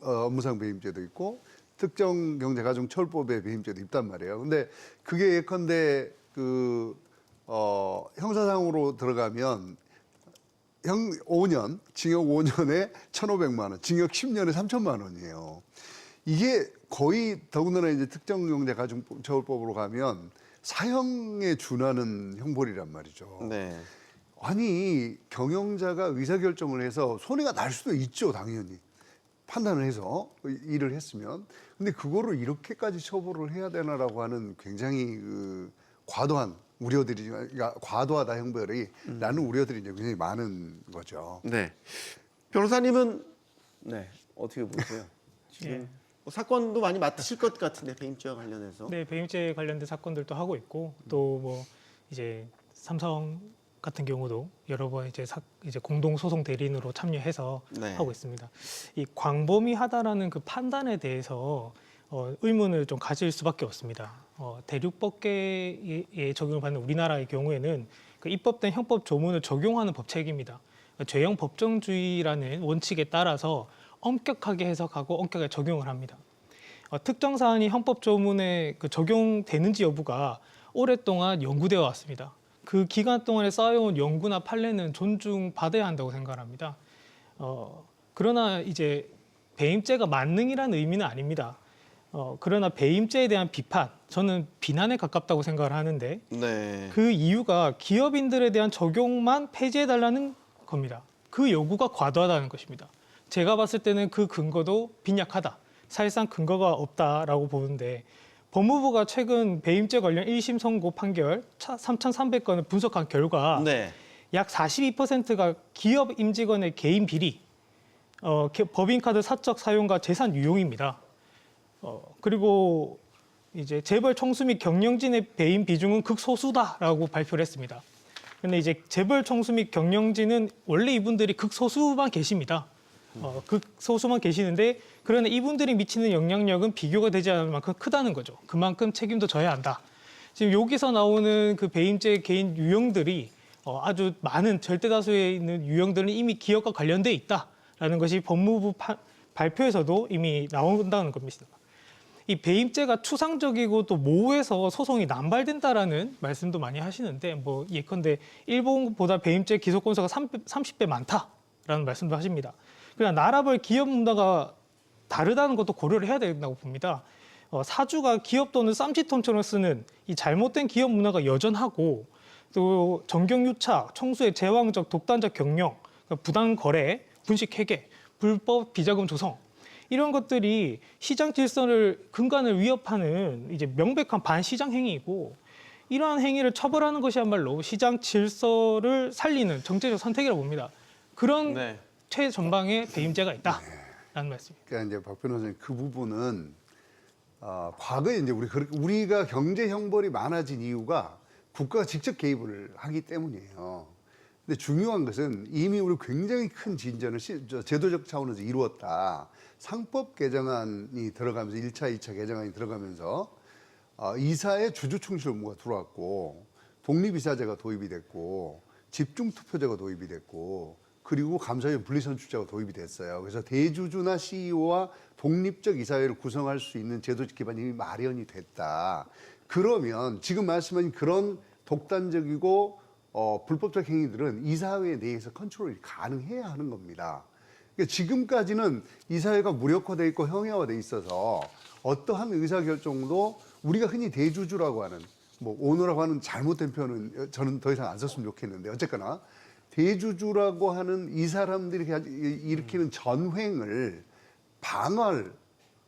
Speaker 4: 업무상 배임죄도 있고 특정 경제가중처벌법의 배임죄도 있단 말이에요. 근데 그게 예컨대 형사상으로 들어가면 5년, 징역 5년에 1,500만 원, 징역 10년에 3천만 원이에요. 이게 거의 더군다나 이제 특정경제가중처벌법으로 가면 사형에 준하는 형벌이란 말이죠.
Speaker 1: 네.
Speaker 4: 아니 경영자가 의사결정을 해서 손해가 날 수도 있죠, 당연히. 판단을 해서 일을 했으면. 근데 그거를 이렇게까지 처벌을 해야 되나라고 하는 굉장히 과도한 우려들이, 그러니까 과도하다 형벌이 라는 우려들이 이제 굉장히 많은 거죠.
Speaker 1: 네. 변호사님은 네 어떻게 보세요? 지금 뭐 사건도 많이 맡으실 것 같은데 배임죄와 관련해서.
Speaker 6: 네, 배임죄 관련된 사건들도 하고 있고 또 뭐 이제 삼성 같은 경우도 여러 번 이제 공동 소송 대리인으로 참여해서
Speaker 1: 네.
Speaker 6: 하고 있습니다. 이 광범위하다라는 그 판단에 대해서 의문을 좀 가질 수밖에 없습니다. 대륙법계에 적용을 받는 우리나라의 경우에는 그 입법된 형법 조문을 적용하는 법체계입니다. 죄형 법정주의라는 원칙에 따라서 엄격하게 해석하고 엄격하게 적용을 합니다. 특정 사안이 형법 조문에 적용되는지 여부가 오랫동안 연구되어 왔습니다. 그 기간 동안에 쌓여온 연구나 판례는 존중받아야 한다고 생각합니다. 그러나 이제 배임죄가 만능이라는 의미는 아닙니다. 그러나 배임죄에 대한 비판, 저는 비난에 가깝다고 생각을 하는데
Speaker 1: 네.
Speaker 6: 그 이유가 기업인들에 대한 적용만 폐지해달라는 겁니다. 그 요구가 과도하다는 것입니다. 제가 봤을 때는 그 근거도 빈약하다. 사실상 근거가 없다라고 보는데 법무부가 최근 배임죄 관련 1심 선고 판결 3,300건을 분석한 결과
Speaker 1: 네.
Speaker 6: 약 42%가 기업 임직원의 개인 비리, 법인카드 사적 사용과 재산 유용입니다. 그리고 이제 재벌 총수 및 경영진의 배임 비중은 극소수다라고 발표를 했습니다. 그런데 이제 재벌 총수 및 경영진은 원래 이분들이 극소수만 계십니다. 극소수만 계시는데 그러나 이분들이 미치는 영향력은 비교가 되지 않을 만큼 크다는 거죠. 그만큼 책임도 져야 한다. 지금 여기서 나오는 그 배임죄 개인 유형들이 아주 많은 절대 다수에 있는 유형들은 이미 기업과 관련돼 있다라는 것이 법무부 발표에서도 이미 나온다는 겁니다. 이 배임죄가 추상적이고 또 모호해서 소송이 남발된다라는 말씀도 많이 하시는데 뭐 예컨대 일본보다 배임죄 기소 건수가 30배 많다라는 말씀도 하십니다. 그러나 나라별 기업 문화가 다르다는 것도 고려를 해야 된다고 봅니다. 사주가 기업 돈을 쌈짓돈처럼 쓰는 이 잘못된 기업 문화가 여전하고 또 정경유착, 총수의 제왕적 독단적 경영, 부당 거래, 분식회계, 불법 비자금 조성 이런 것들이 시장 질서를 근간을 위협하는 이제 명백한 반시장 행위이고 이러한 행위를 처벌하는 것이야말로 시장 질서를 살리는 정책적 선택이라고 봅니다. 그런
Speaker 1: 네.
Speaker 6: 최전방에 배임죄가 있다라는 말씀입니다.
Speaker 4: 그러니까 이제 박 변호사님 그 부분은 과거에 이제 우리가 경제 형벌이 많아진 이유가 국가가 직접 개입을 하기 때문이에요. 근데 중요한 것은 이미 우리 굉장히 큰 진전을 제도적 차원에서 이루었다. 상법 개정안이 들어가면서 1차, 2차 개정안이 들어가면서 이사의 주주 충실 의무가 들어왔고 독립이사제가 도입이 됐고 집중투표제가 도입이 됐고 그리고 감사위원 분리선출제가 도입이 됐어요. 그래서 대주주나 CEO와 독립적 이사회를 구성할 수 있는 제도적 기반이 이미 마련이 됐다. 그러면 지금 말씀하신 그런 독단적이고 불법적 행위들은 이사회 내에서 컨트롤이 가능해야 하는 겁니다. 그러니까 지금까지는 이사회가 무력화돼 있고 형해화돼 있어서 어떠한 의사결정도 우리가 흔히 대주주라고 하는 뭐 오너라고 하는 잘못된 표현은 저는 더 이상 안 썼으면 좋겠는데 어쨌거나 대주주라고 하는 이 사람들이 일으키는 전횡을 방어할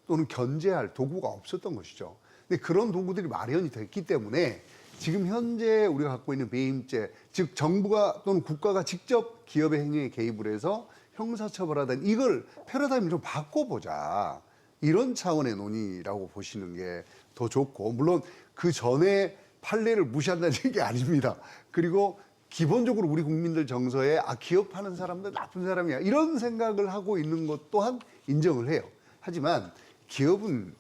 Speaker 4: 또는 견제할 도구가 없었던 것이죠. 근데 그런 도구들이 마련이 됐기 때문에 지금 현재 우리가 갖고 있는 배임죄, 즉 정부가 또는 국가가 직접 기업의 행위에 개입을 해서 형사처벌하던 이걸 패러다임을 좀 바꿔보자. 이런 차원의 논의라고 보시는 게 더 좋고 물론 그 전에 판례를 무시한다는 게 아닙니다. 그리고 기본적으로 우리 국민들 정서에 기업하는 사람들 나쁜 사람이야 이런 생각을 하고 있는 것 또한 인정을 해요. 하지만 기업은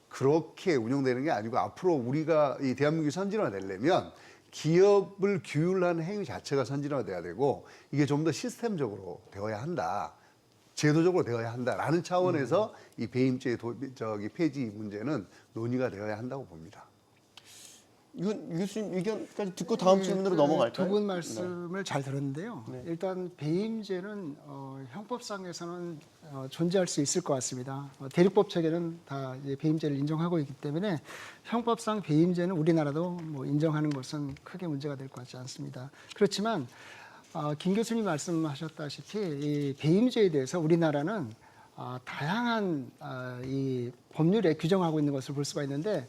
Speaker 4: 그렇게 운영되는 게 아니고 앞으로 우리가 이 대한민국이 선진화되려면 기업을 규율하는 행위 자체가 선진화돼야 되고 이게 좀 더 시스템적으로 되어야 한다. 제도적으로 되어야 한다라는 차원에서 이 배임죄 폐지 문제는 논의가 되어야 한다고 봅니다.
Speaker 1: 윤 교수님 의견까지 듣고 다음 질문으로 넘어갈까요?
Speaker 7: 두 분 말씀을 잘 들었는데요.
Speaker 1: 네.
Speaker 7: 일단 배임죄는 형법상에서는 존재할 수 있을 것 같습니다. 대륙법 체계는 다 이제 배임죄를 인정하고 있기 때문에 형법상 배임죄는 우리나라도 뭐 인정하는 것은 크게 문제가 될 것 같지 않습니다. 그렇지만 김 교수님 말씀하셨다시피 이 배임죄에 대해서 우리나라는 다양한 이 법률에 규정하고 있는 것을 볼 수가 있는데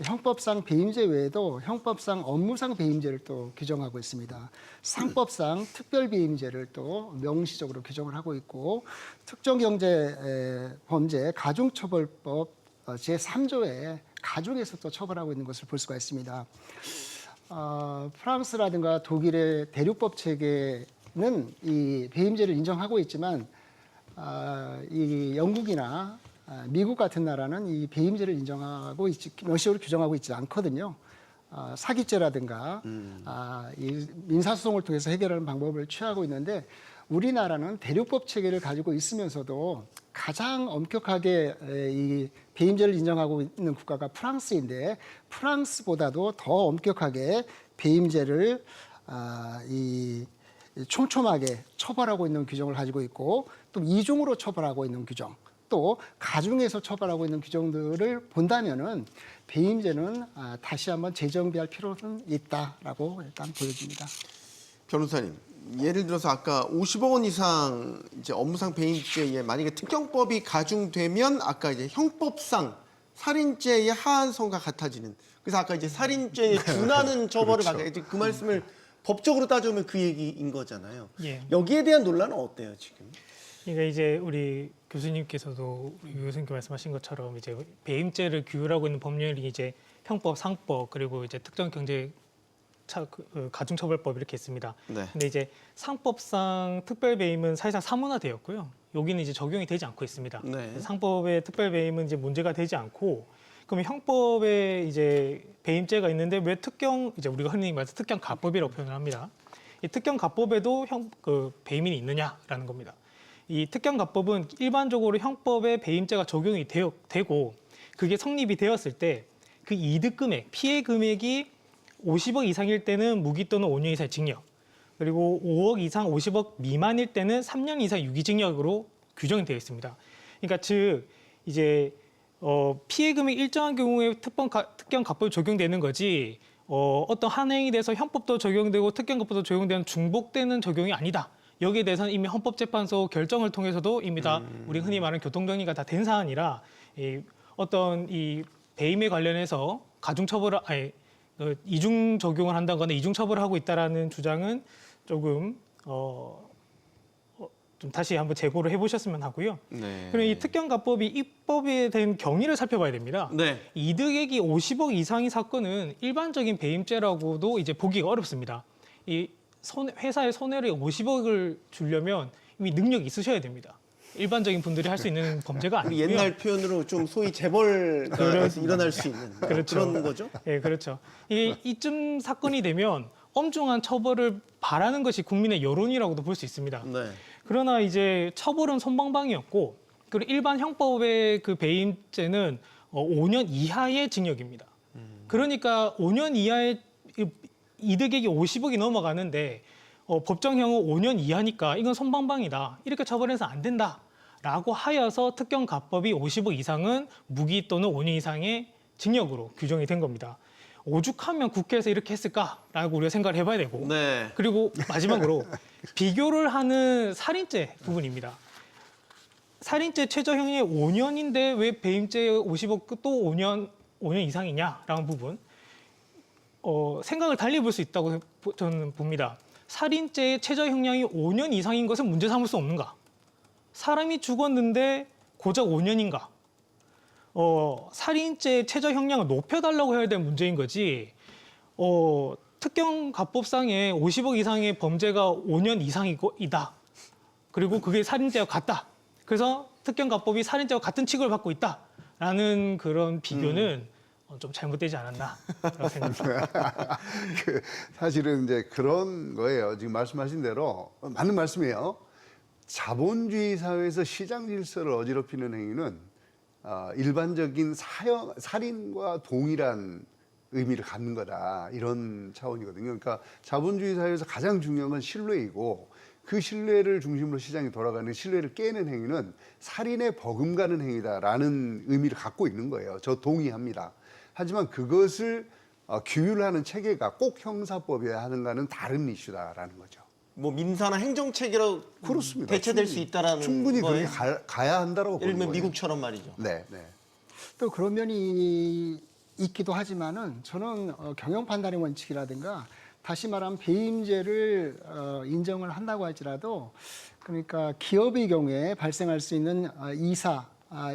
Speaker 7: 형법상 배임죄 외에도 형법상 업무상 배임죄를 또 규정하고 있습니다. 상법상 특별 배임죄를 또 명시적으로 규정을 하고 있고 특정경제 범죄 가중처벌법 제3조에 가중에서 또 처벌하고 있는 것을 볼 수가 있습니다. 프랑스라든가 독일의 대륙법 체계는 이 배임죄를 인정하고 있지만 이 영국이나 미국 같은 나라는 이 배임죄를 인정하고 있지 명시적으로 규정하고 있지 않거든요. 사기죄라든가 이 민사소송을 통해서 해결하는 방법을 취하고 있는데 우리나라는 대륙법 체계를 가지고 있으면서도 가장 엄격하게 이 배임죄를 인정하고 있는 국가가 프랑스인데 프랑스보다도 더 엄격하게 배임죄를 이 촘촘하게 처벌하고 있는 규정을 가지고 있고 또 이중으로 처벌하고 있는 규정 또 가중에서 처벌하고 있는 규정들을 본다면은 배임죄는 다시 한번 재정비할 필요는 있다라고 일단 보여집니다.
Speaker 1: 변호사님, 예를 들어서 아까 50억 원 이상 이제 업무상 배임죄에 만약에 특경법이 가중되면 아까 이제 형법상 살인죄의 하한선과 같아지는. 그래서 아까 이제 살인죄에 준하는 처벌을 받게 그 말씀을 법적으로 따져보면 그 얘기인 거잖아요.
Speaker 6: 예.
Speaker 1: 여기에 대한 논란은 어때요 지금?
Speaker 6: 그러니까 이제 우리 교수님께서도 교수님께 말씀하신 것처럼 이제 배임죄를 규율하고 있는 법률이 이제 형법, 상법 그리고 이제 특정 경제 가중처벌법 이렇게 있습니다.
Speaker 1: 네.
Speaker 6: 근데 이제 상법상 특별 배임은 사실상 사문화되었고요. 여기는 이제 적용이 되지 않고 있습니다.
Speaker 1: 네.
Speaker 6: 상법의 특별 배임은 이제 문제가 되지 않고, 그럼 형법에 이제 배임죄가 있는데 왜 이제 우리가 흔히 말해서 특경 가법이라고 표현을 합니다. 이 특경 가법에도 배임이 있느냐라는 겁니다. 이 특경 가법은 일반적으로 형법에 배임죄가 적용이 되고 그게 성립이 되었을 때 그 이득 금액, 피해 금액이 50억 이상일 때는 무기 또는 5년 이상의 징역, 그리고 5억 이상 50억 미만일 때는 3년 이상 유기징역으로 규정이 되어 있습니다. 그러니까 즉 이제 피해 금액 일정한 경우에 특경 가법이 적용되는 거지, 어떤 한 행위에 대해서 형법도 적용되고 특경 가법도 적용되는 중복되는 적용이 아니다. 여기에 대해서는 이미 헌법재판소 결정을 통해서도 이미 다 우리 흔히 말하는 교통정리가 다 된 사안이라 어떤 이 배임에 관련해서 이중 적용을 한다거나 이중 처벌을 하고 있다라는 주장은 조금 좀 다시 한번 재고를 해보셨으면 하고요.
Speaker 1: 네.
Speaker 6: 그리고 이 특경가법이 입법에 대한 경위를 살펴봐야 됩니다.
Speaker 1: 네.
Speaker 6: 이득액이 50억 이상의 사건은 일반적인 배임죄라고도 이제 보기가 어렵습니다. 이 회사의 손해를 50억을 주려면 이미 능력이 있으셔야 됩니다. 일반적인 분들이 할 수 있는 범죄가
Speaker 1: 우리
Speaker 6: 아니고요.
Speaker 1: 옛날 표현으로 좀 소위 재벌가 일어날 수 있는
Speaker 6: 그렇죠.
Speaker 1: 그런 거죠.
Speaker 6: 예, 그렇죠. 이쯤 사건이 되면 엄중한 처벌을 바라는 것이 국민의 여론이라고도 볼 수 있습니다.
Speaker 1: 네.
Speaker 6: 그러나 이제 처벌은 솜방망이였고, 그리고 일반 형법의 그 배임죄는 5년 이하의 징역입니다. 그러니까 5년 이하의 이득액이 50억이 넘어가는데 법정형은 5년 이하니까 이건 솜방망이다. 이렇게 처벌해서 안 된다라고 하여서 특경가법이 50억 이상은 무기 또는 5년 이상의 징역으로 규정이 된 겁니다. 오죽하면 국회에서 이렇게 했을까라고 우리가 생각을 해봐야 되고,
Speaker 1: 네.
Speaker 6: 그리고 마지막으로 비교를 하는 살인죄 부분입니다. 살인죄 최저형이 5년인데 왜 배임죄 50억 또 5년 이상이냐라는 부분, 생각을 달리 볼 수 있다고 저는 봅니다. 살인죄의 최저형량이 5년 이상인 것은 문제 삼을 수 없는가? 사람이 죽었는데 고작 5년인가? 살인죄의 최저형량을 높여달라고 해야 될 문제인 거지, 특경가법상에 50억 이상의 범죄가 5년 이상이다. 그리고 그게 살인죄와 같다. 그래서 특경가법이 살인죄와 같은 취급을 받고 있다라는 그런 비교는 좀 잘못되지 않았나라고 생각합니다.
Speaker 4: 사실은 이제 그런 거예요. 지금 말씀하신 대로 맞는 말씀이에요. 자본주의 사회에서 시장 질서를 어지럽히는 행위는 일반적인 살인과 동일한 의미를 갖는 거다, 이런 차원이거든요. 그러니까 자본주의 사회에서 가장 중요한 건 신뢰이고, 그 신뢰를 중심으로 시장이 돌아가는, 신뢰를 깨는 행위는 살인에 버금가는 행위다라는 의미를 갖고 있는 거예요. 저 동의합니다. 하지만 그것을 규율하는 체계가 꼭 형사법이어야 하는가는 다른 이슈다라는 거죠.
Speaker 1: 뭐 민사나 행정체계로
Speaker 4: 그렇습니다.
Speaker 1: 대체될
Speaker 4: 충분히,
Speaker 1: 수 있다라는
Speaker 4: 충분히
Speaker 1: 거예요.
Speaker 4: 그렇게 가야 한다라고
Speaker 1: 예를
Speaker 4: 보는
Speaker 1: 들면
Speaker 4: 거예요.
Speaker 1: 미국처럼 말이죠.
Speaker 4: 네, 네.
Speaker 7: 또 그런 면이 있기도 하지만은 저는 경영 판단의 원칙이라든가, 다시 말하면 배임죄를 인정을 한다고 할지라도, 그러니까 기업의 경우에 발생할 수 있는 이사,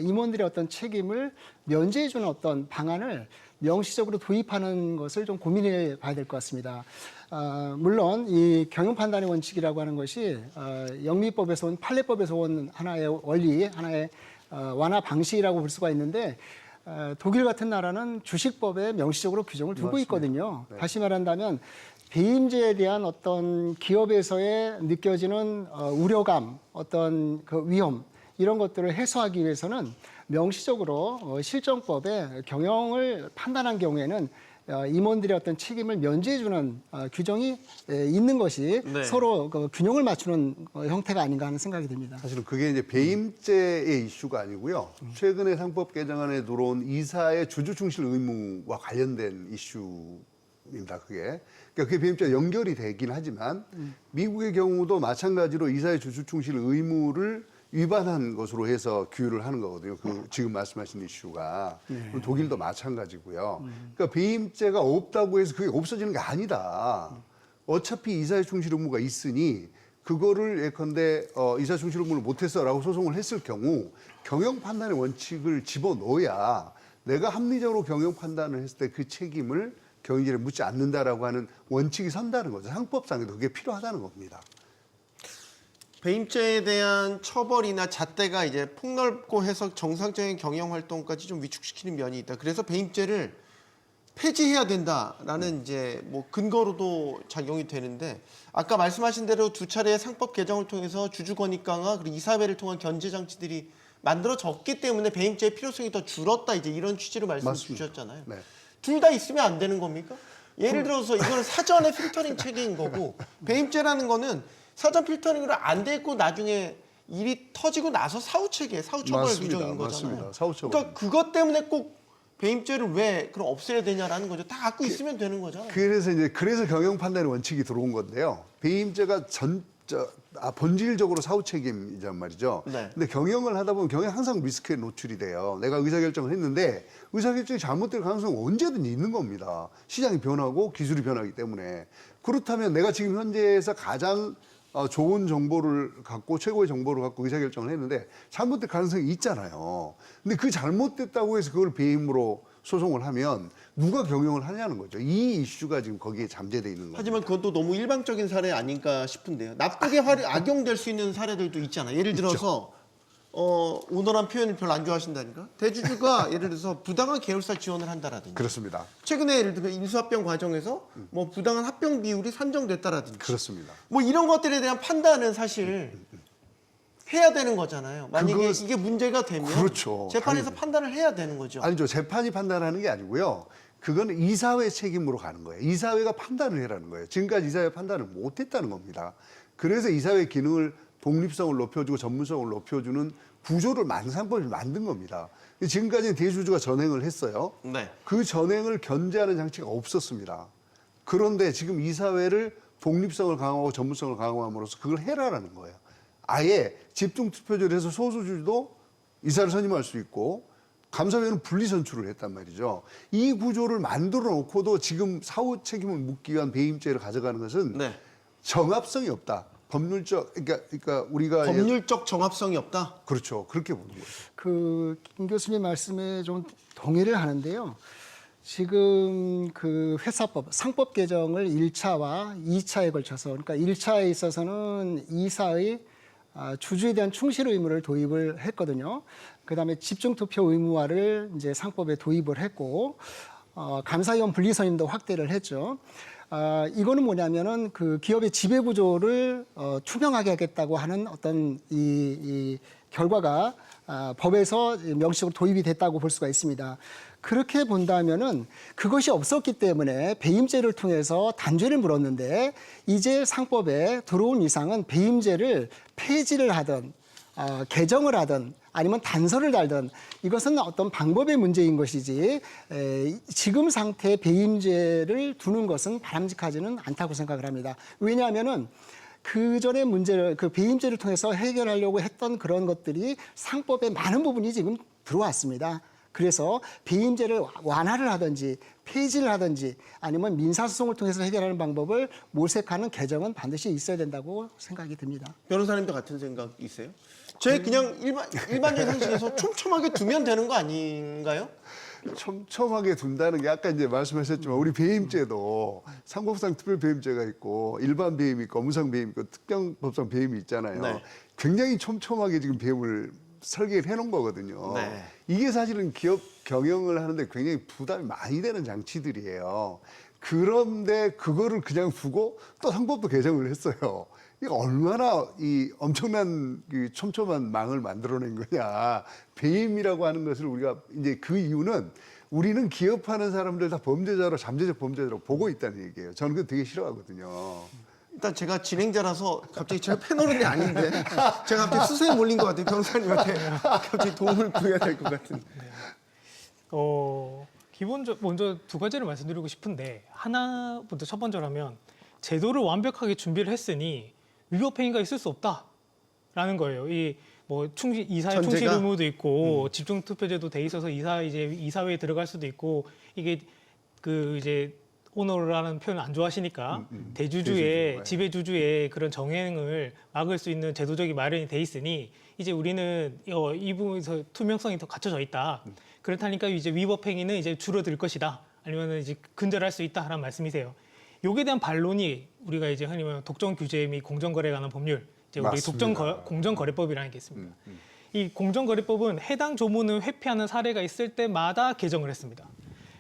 Speaker 7: 임원들의 어떤 책임을 면제해주는 어떤 방안을 명시적으로 도입하는 것을 좀 고민해 봐야 될 것 같습니다. 물론 이 경영 판단의 원칙이라고 하는 것이 영미법에서 온, 판례법에서 온 하나의 원리, 하나의 완화 방식이라고 볼 수가 있는데, 독일 같은 나라는 주식법에 명시적으로 규정을 두고 있거든요.
Speaker 4: 네.
Speaker 7: 다시 말한다면 배임죄에 대한 어떤 기업에서의 느껴지는 우려감, 어떤 그 위험, 이런 것들을 해소하기 위해서는 명시적으로 실정법에 경영을 판단한 경우에는 임원들의 어떤 책임을 면제해주는 규정이 있는 것이
Speaker 1: 네.
Speaker 7: 서로 그 균형을 맞추는 형태가 아닌가 하는 생각이 듭니다.
Speaker 4: 사실은 그게 이제 배임죄의 이슈가 아니고요. 최근에 상법 개정안에 들어온 이사의 주주 충실 의무와 관련된 이슈입니다. 그게. 그러니까 그게 배임죄와 연결이 되긴 하지만 미국의 경우도 마찬가지로 이사의 주주 충실 의무를 위반한 것으로 해서 규율을 하는 거거든요. 그 지금 말씀하신 이슈가. 독일도 마찬가지고요. 그러니까 배임죄가 없다고 해서 그게 없어지는 게 아니다. 어차피 이사의 충실 의무가 있으니 그거를 예컨대 이사 충실 의무를 못했어라고 소송을 했을 경우 경영 판단의 원칙을 집어넣어야 내가 합리적으로 경영 판단을 했을 때 그 책임을 경영진에 묻지 않는다라고 하는 원칙이 선다는 거죠. 상법상에도 그게 필요하다는 겁니다.
Speaker 1: 배임죄에 대한 처벌이나 잣대가 이제 폭넓고 해서 정상적인 경영 활동까지 좀 위축시키는 면이 있다. 그래서 배임죄를 폐지해야 된다라는 이제 뭐 근거로도 작용이 되는데 아까 말씀하신 대로 두 차례의 상법 개정을 통해서 주주권익 강화 그리고 이사회를 통한 견제 장치들이 만들어졌기 때문에 배임죄의 필요성이 더 줄었다 이제 이런 취지로 말씀
Speaker 4: 맞습니다.
Speaker 1: 주셨잖아요.
Speaker 4: 네.
Speaker 1: 둘 다 있으면 안 되는 겁니까? 예를 들어서 이거는 사전에 필터링 체계인 거고 배임죄라는 거는 사전 필터링으로 안 돼 있고 나중에 일이 터지고 나서 사후 체계, 사후 처벌
Speaker 4: 맞습니다.
Speaker 1: 규정인 거잖아요.
Speaker 4: 맞습니다. 사후 처벌.
Speaker 1: 그러니까 그것 때문에 꼭 배임죄를 왜 그럼 없애야 되냐라는 거죠. 다 갖고 있으면 되는 거잖아요.
Speaker 4: 그래서 경영 판단의 원칙이 들어온 건데요. 배임죄가 본질적으로 사후 책임이란 말이죠.
Speaker 1: 네.
Speaker 4: 근데 경영을 하다 보면 경영 항상 리스크에 노출이 돼요. 내가 의사결정을 했는데 의사결정이 잘못될 가능성은 언제든지 있는 겁니다. 시장이 변하고 기술이 변하기 때문에. 그렇다면 내가 지금 현재에서 가장 좋은 정보를 갖고 최고의 정보를 갖고 의사결정을 했는데 잘못될 가능성이 있잖아요. 근데 그 잘못됐다고 해서 그걸 배임으로 소송을 하면 누가 경영을 하냐는 거죠. 이 이슈가 지금 거기에 잠재돼 있는 거죠.
Speaker 1: 하지만 그것도 너무 일방적인 사례 아닌가 싶은데요. 나쁘게 악용될 수 있는 사례들도 있잖아요. 예를 들어서 온화한 표현을 별로 안 좋아하신다니까. 대주주가 예를 들어서 부당한 계열사 지원을 한다라든지.
Speaker 4: 그렇습니다.
Speaker 1: 최근에 예를 들어 인수합병 과정에서 뭐 부당한 합병 비율이 산정됐다라든지.
Speaker 4: 그렇습니다.
Speaker 1: 뭐 이런 것들에 대한 판단은 사실 해야 되는 거잖아요. 만약에 이게 문제가 되면
Speaker 4: 그렇죠.
Speaker 1: 재판에서
Speaker 4: 당연히.
Speaker 1: 판단을 해야 되는 거죠.
Speaker 4: 아니죠. 재판이 판단하는 게 아니고요. 그거는 이사회 책임으로 가는 거예요. 이사회가 판단을 해라는 거예요. 지금까지 이사회 판단을 못했다는 겁니다. 그래서 이사회 기능을 독립성을 높여주고 전문성을 높여주는 구조를 상법을 만든 겁니다. 지금까지는 대주주가 전행을 했어요.
Speaker 1: 네.
Speaker 4: 그 전행을 견제하는 장치가 없었습니다. 그런데 지금 이사회를 독립성을 강화하고 전문성을 강화함으로써 그걸 해라라는 거예요. 아예 집중투표제를 해서 소수주도 이사를 선임할 수 있고 감사위원은 분리 선출을 했단 말이죠. 이 구조를 만들어 놓고도 지금 사후 책임을 묻기 위한 배임죄를 가져가는 것은
Speaker 1: 네.
Speaker 4: 정합성이 없다. 법률적 그러니까 우리가
Speaker 1: 법률적 정합성이 없다.
Speaker 4: 그렇죠. 그렇게 보는 거예요.
Speaker 7: 김 교수님 말씀에 좀 동의를 하는데요. 지금 그 회사법, 상법 개정을 1차와 2차에 걸쳐서 그러니까 1차에 있어서는 이사의 주주에 대한 충실 의무를 도입을 했거든요. 그다음에 집중 투표 의무화를 이제 상법에 도입을 했고 감사위원 분리 선임도 확대를 했죠. 이거는 뭐냐면은 그 기업의 지배 구조를 투명하게 하겠다고 하는 어떤 이 결과가 법에서 명시적으로 도입이 됐다고 볼 수가 있습니다. 그렇게 본다면은 그것이 없었기 때문에 배임죄를 통해서 단죄를 물었는데 이제 상법에 들어온 이상은 배임죄를 폐지를 하든 개정을 하든 아니면 단서를 달든 이것은 어떤 방법의 문제인 것이지 지금 상태의 배임죄를 두는 것은 바람직하지는 않다고 생각을 합니다. 왜냐하면은 그 전에 문제를 그 배임죄를 통해서 해결하려고 했던 그런 것들이 상법의 많은 부분이 지금 들어왔습니다. 그래서 배임죄를 완화를 하든지 폐지를 하든지 아니면 민사소송을 통해서 해결하는 방법을 모색하는 개정은 반드시 있어야 된다고 생각이 듭니다.
Speaker 1: 변호사님도 같은 생각 있어요? 제 그냥 일반적인 상식에서 촘촘하게 두면 되는 거 아닌가요?
Speaker 4: 촘촘하게 둔다는 게 아까 이제 말씀하셨지만 우리 배임죄도 상법상 특별 배임죄가 있고 일반 배임이 있고 업무상 배임이 있고 특정법상 배임이 있잖아요.
Speaker 1: 네.
Speaker 4: 굉장히 촘촘하게 지금 배임을 설계를 해놓은 거거든요.
Speaker 1: 네.
Speaker 4: 이게 사실은 기업 경영을 하는데 굉장히 부담이 많이 되는 장치들이에요. 그런데 그거를 그냥 두고 또 상법도 개정을 했어요. 이거 얼마나 이 엄청난 그 촘촘한 망을 만들어낸 거냐. 배임이라고 하는 것을 우리가 이제 그 이유는 우리는 기업하는 사람들 다 범죄자로 잠재적 범죄자로 보고 있다는 얘기예요. 저는 그거 되게 싫어하거든요.
Speaker 1: 일단 제가 진행자라서 갑자기 제가 패널은 아닌데 제가 갑자기 수세에 몰린 것 같아요. 변호사님한테 갑자기 도움을 구해야 될 것 같은.
Speaker 6: 먼저 두 가지를 말씀드리고 싶은데 하나부터 첫 번째로 하면 제도를 완벽하게 준비를 했으니 위법 행위가 있을 수 없다라는 거예요. 이 뭐 이사회
Speaker 1: 전제가?
Speaker 6: 충실 의무도 있고 집중 투표제도 돼 있어서 이사회에 들어갈 수도 있고 이게 그 이제 오너라는 표현을 안 좋아하시니까 대주주의 지배주주의 그런 정행을 막을 수 있는 제도적인 마련이 돼 있으니 이제 우리는 이 부분에서 투명성이 더 갖춰져 있다. 그렇다니까 이제 위법 행위는 이제 줄어들 것이다. 아니면 이제 근절할 수 있다라는 말씀이세요. 여기에 대한 반론이 우리가 이제 흔히 말하는 독점 규제 및 공정거래에 관한 법률 이제 우리
Speaker 4: 맞습니다.
Speaker 6: 공정거래법이라는 게 있습니다. 이 공정거래법은 해당 조문을 회피하는 사례가 있을 때마다 개정을 했습니다.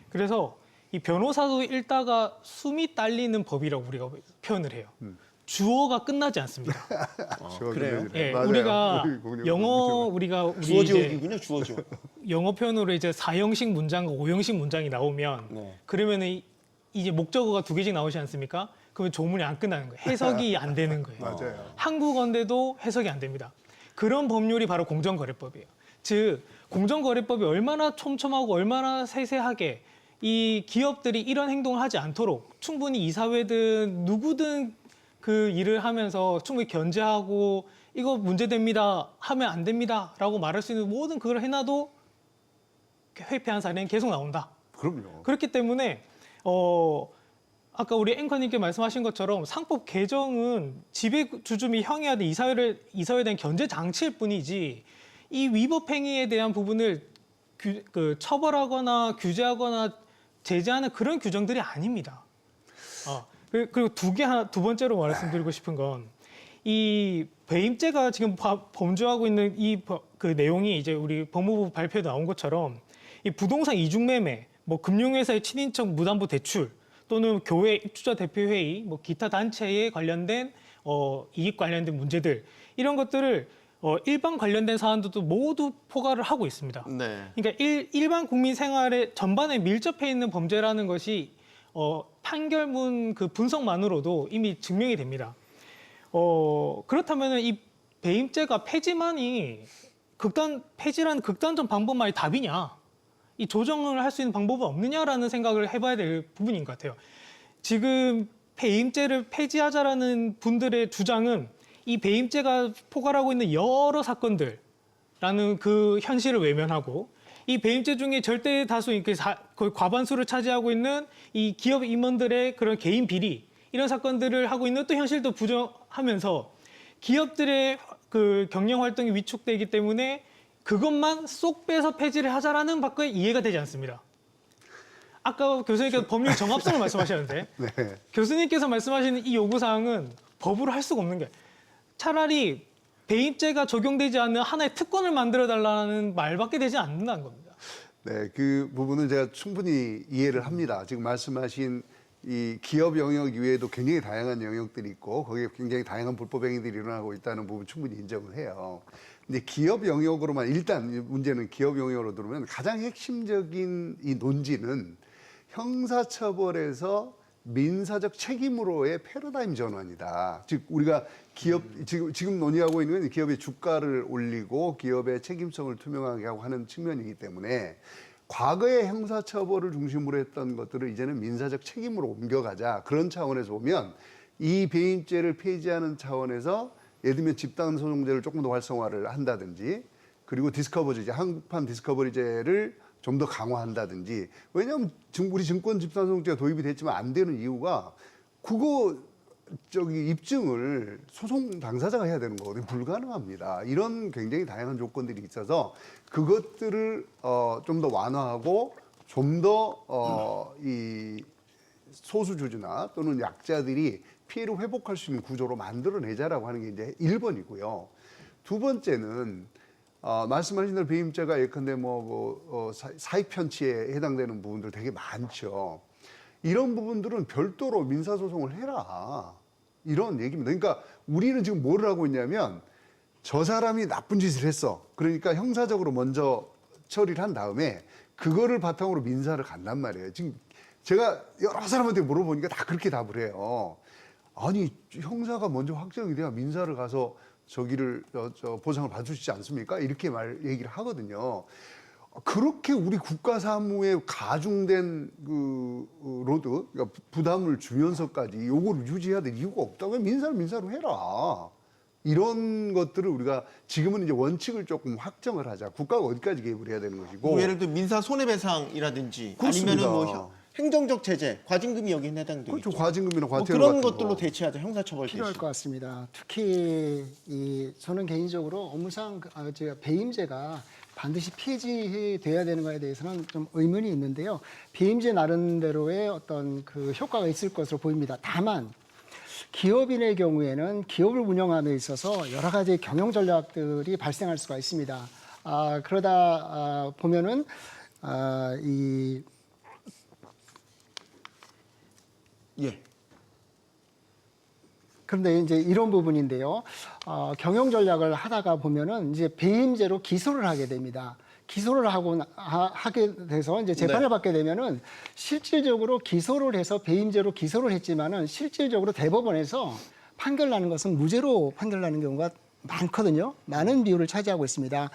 Speaker 6: 그래서 이 변호사도 읽다가 숨이 딸리는 법이라고 우리가 표현을 해요. 주어가 끝나지 않습니다.
Speaker 1: 그래요?
Speaker 6: 예,
Speaker 4: 맞아요.
Speaker 6: 우리가
Speaker 4: 우리 공룡
Speaker 6: 영어
Speaker 4: 그렇죠.
Speaker 6: 우리가 우리
Speaker 1: 주어
Speaker 6: 이제
Speaker 1: 지옥이군요, 주어 지옥.
Speaker 6: 영어 표현으로 이제 4형식 문장과 5형식 문장이 나오면
Speaker 1: 네.
Speaker 6: 그러면은 이제 목적어가 2개씩 나오지 않습니까? 그러면 조문이 안 끝나는 거예요. 해석이 안 되는 거예요.
Speaker 4: 맞아요.
Speaker 6: 한국어인데도 해석이 안 됩니다. 그런 법률이 바로 공정거래법이에요. 즉 공정거래법이 얼마나 촘촘하고 얼마나 세세하게 이 기업들이 이런 행동을 하지 않도록 충분히 이사회든 누구든 그 일을 하면서 충분히 견제하고 이거 문제됩니다 하면 안 됩니다라고 말할 수 있는 모든 그걸 해놔도 회피한 사례는 계속 나온다.
Speaker 4: 그럼요.
Speaker 6: 그렇기 때문에 아까 우리 앵커님께 말씀하신 것처럼 상법 개정은 지배주주미 형해야 될 이사회에 대한 견제 장치일 뿐이지 이 위법 행위에 대한 부분을 처벌하거나 규제하거나 제재하는 그런 규정들이 아닙니다. 그리고 두 번째로 말씀드리고 싶은 건 이 배임죄가 지금 범주하고 있는 그 내용이 이제 우리 법무부 발표에 나온 것처럼 이 부동산 이중매매, 뭐 금융회사의 친인척 무담보 대출 또는 교회 입주자 대표회의, 뭐 기타 단체에 관련된 이익 관련된 문제들 이런 것들을 일반 관련된 사안들도 모두 포괄을 하고 있습니다.
Speaker 1: 네.
Speaker 6: 그러니까 일반 국민 생활에 전반에 밀접해 있는 범죄라는 것이 판결문 그 분석만으로도 이미 증명이 됩니다. 그렇다면 이 배임죄가 폐지만이 폐지라는 극단적 방법만이 답이냐? 이 조정을 할 수 있는 방법은 없느냐라는 생각을 해봐야 될 부분인 것 같아요. 지금 배임죄를 폐지하자라는 분들의 주장은 이 배임죄가 포괄하고 있는 여러 사건들라는 그 현실을 외면하고 이 배임죄 중에 절대 다수 거의 과반수를 차지하고 있는 이 기업 임원들의 그런 개인 비리 이런 사건들을 하고 있는 또 현실도 부정하면서 기업들의 그 경영 활동이 위축되기 때문에 그것만 쏙 빼서 폐지를 하자라는 밖에 이해가 되지 않습니다. 아까 교수님께서 법률 정합성을 말씀하셨는데
Speaker 4: 네.
Speaker 6: 교수님께서 말씀하시는 이 요구사항은 법으로 할 수가 없는 게 차라리 배임죄가 적용되지 않는 하나의 특권을 만들어달라는 말밖에 되지 않는다는 겁니다.
Speaker 4: 네, 그 부분은 제가 충분히 이해를 합니다. 지금 말씀하신 이 기업 영역 이외에도 굉장히 다양한 영역들이 있고 거기에 굉장히 다양한 불법 행위들이 일어나고 있다는 부분 충분히 인정을 해요. 근데 기업 영역으로만 일단 문제는 기업 영역으로 들어오면 가장 핵심적인 이 논지는 형사처벌에서 민사적 책임으로의 패러다임 전환이다. 즉 우리가 기업 지금 논의하고 있는 건 기업의 주가를 올리고 기업의 책임성을 투명하게 하고 하는 측면이기 때문에 과거의 형사처벌을 중심으로 했던 것들을 이제는 민사적 책임으로 옮겨가자. 그런 차원에서 보면 이 배임죄를 폐지하는 차원에서 예를 들면 집단소송제를 조금 더 활성화를 한다든지 그리고 디스커버리제, 한국판 디스커버리제를 좀 더 강화한다든지 왜냐하면 우리 증권 집단소송제가 도입이 됐지만 안 되는 이유가 그거 입증을 소송 당사자가 해야 되는 거거든요. 불가능합니다. 이런 굉장히 다양한 조건들이 있어서 그것들을 좀 더 완화하고 좀 더 이 소수주주나 또는 약자들이 피해를 회복할 수 있는 구조로 만들어내자라고 하는 게 이제 1번이고요. 두 번째는 말씀하신 대로 배임죄가 예컨대 사익 편취에 해당되는 부분들 되게 많죠. 이런 부분들은 별도로 민사소송을 해라. 이런 얘기입니다. 그러니까 우리는 지금 뭐를 하고 있냐면 저 사람이 나쁜 짓을 했어. 그러니까 형사적으로 먼저 처리를 한 다음에 그거를 바탕으로 민사를 간단 말이에요. 지금 제가 여러 사람한테 물어보니까 다 그렇게 답을 해요. 아니 형사가 먼저 확정이 돼야 민사를 가서 저기를 보상을 받을 수 있지 않습니까? 이렇게 얘기를 하거든요. 그렇게 우리 국가 사무에 가중된 그 로드, 그러니까 부담을 주면서까지 요거를 유지해야 될 이유가 없다고 민사로 해라. 이런 것들을 우리가 지금은 이제 원칙을 조금 확정을 하자. 국가가 어디까지 개입을 해야 되는 것이고.
Speaker 1: 뭐 예를 들어 민사 손해배상이라든지
Speaker 4: 그렇습니다.
Speaker 1: 아니면은 뭐 행정적 제재, 과징금이 여기 해당되겠죠.
Speaker 4: 그렇죠. 과징금이나
Speaker 1: 뭐
Speaker 4: 과태료
Speaker 1: 그런
Speaker 4: 같은
Speaker 1: 것들로
Speaker 4: 거.
Speaker 1: 대체하자. 형사처벌
Speaker 7: 필요할
Speaker 1: 대신.
Speaker 7: 것 같습니다. 특히 저는 개인적으로 업무상 제가 배임죄가 반드시 폐지돼야 되는 것에 대해서는 좀 의문이 있는데요. 배임죄 나름대로의 어떤 그 효과가 있을 것으로 보입니다. 다만 기업인의 경우에는 기업을 운영함에 있어서 여러 가지 경영 전략들이 발생할 수가 있습니다. 그러다 보면은
Speaker 1: 예.
Speaker 7: 그런데 이제 이런 부분인데요. 경영 전략을 하다가 보면은 이제 배임죄로 기소를 하게 됩니다. 기소를 하게 돼서 이제 재판을
Speaker 1: 네.
Speaker 7: 받게 되면은 실질적으로 기소를 해서 배임죄로 기소를 했지만은 실질적으로 대법원에서 판결나는 것은 무죄로 판결나는 경우가 많거든요. 많은 비율을 차지하고 있습니다.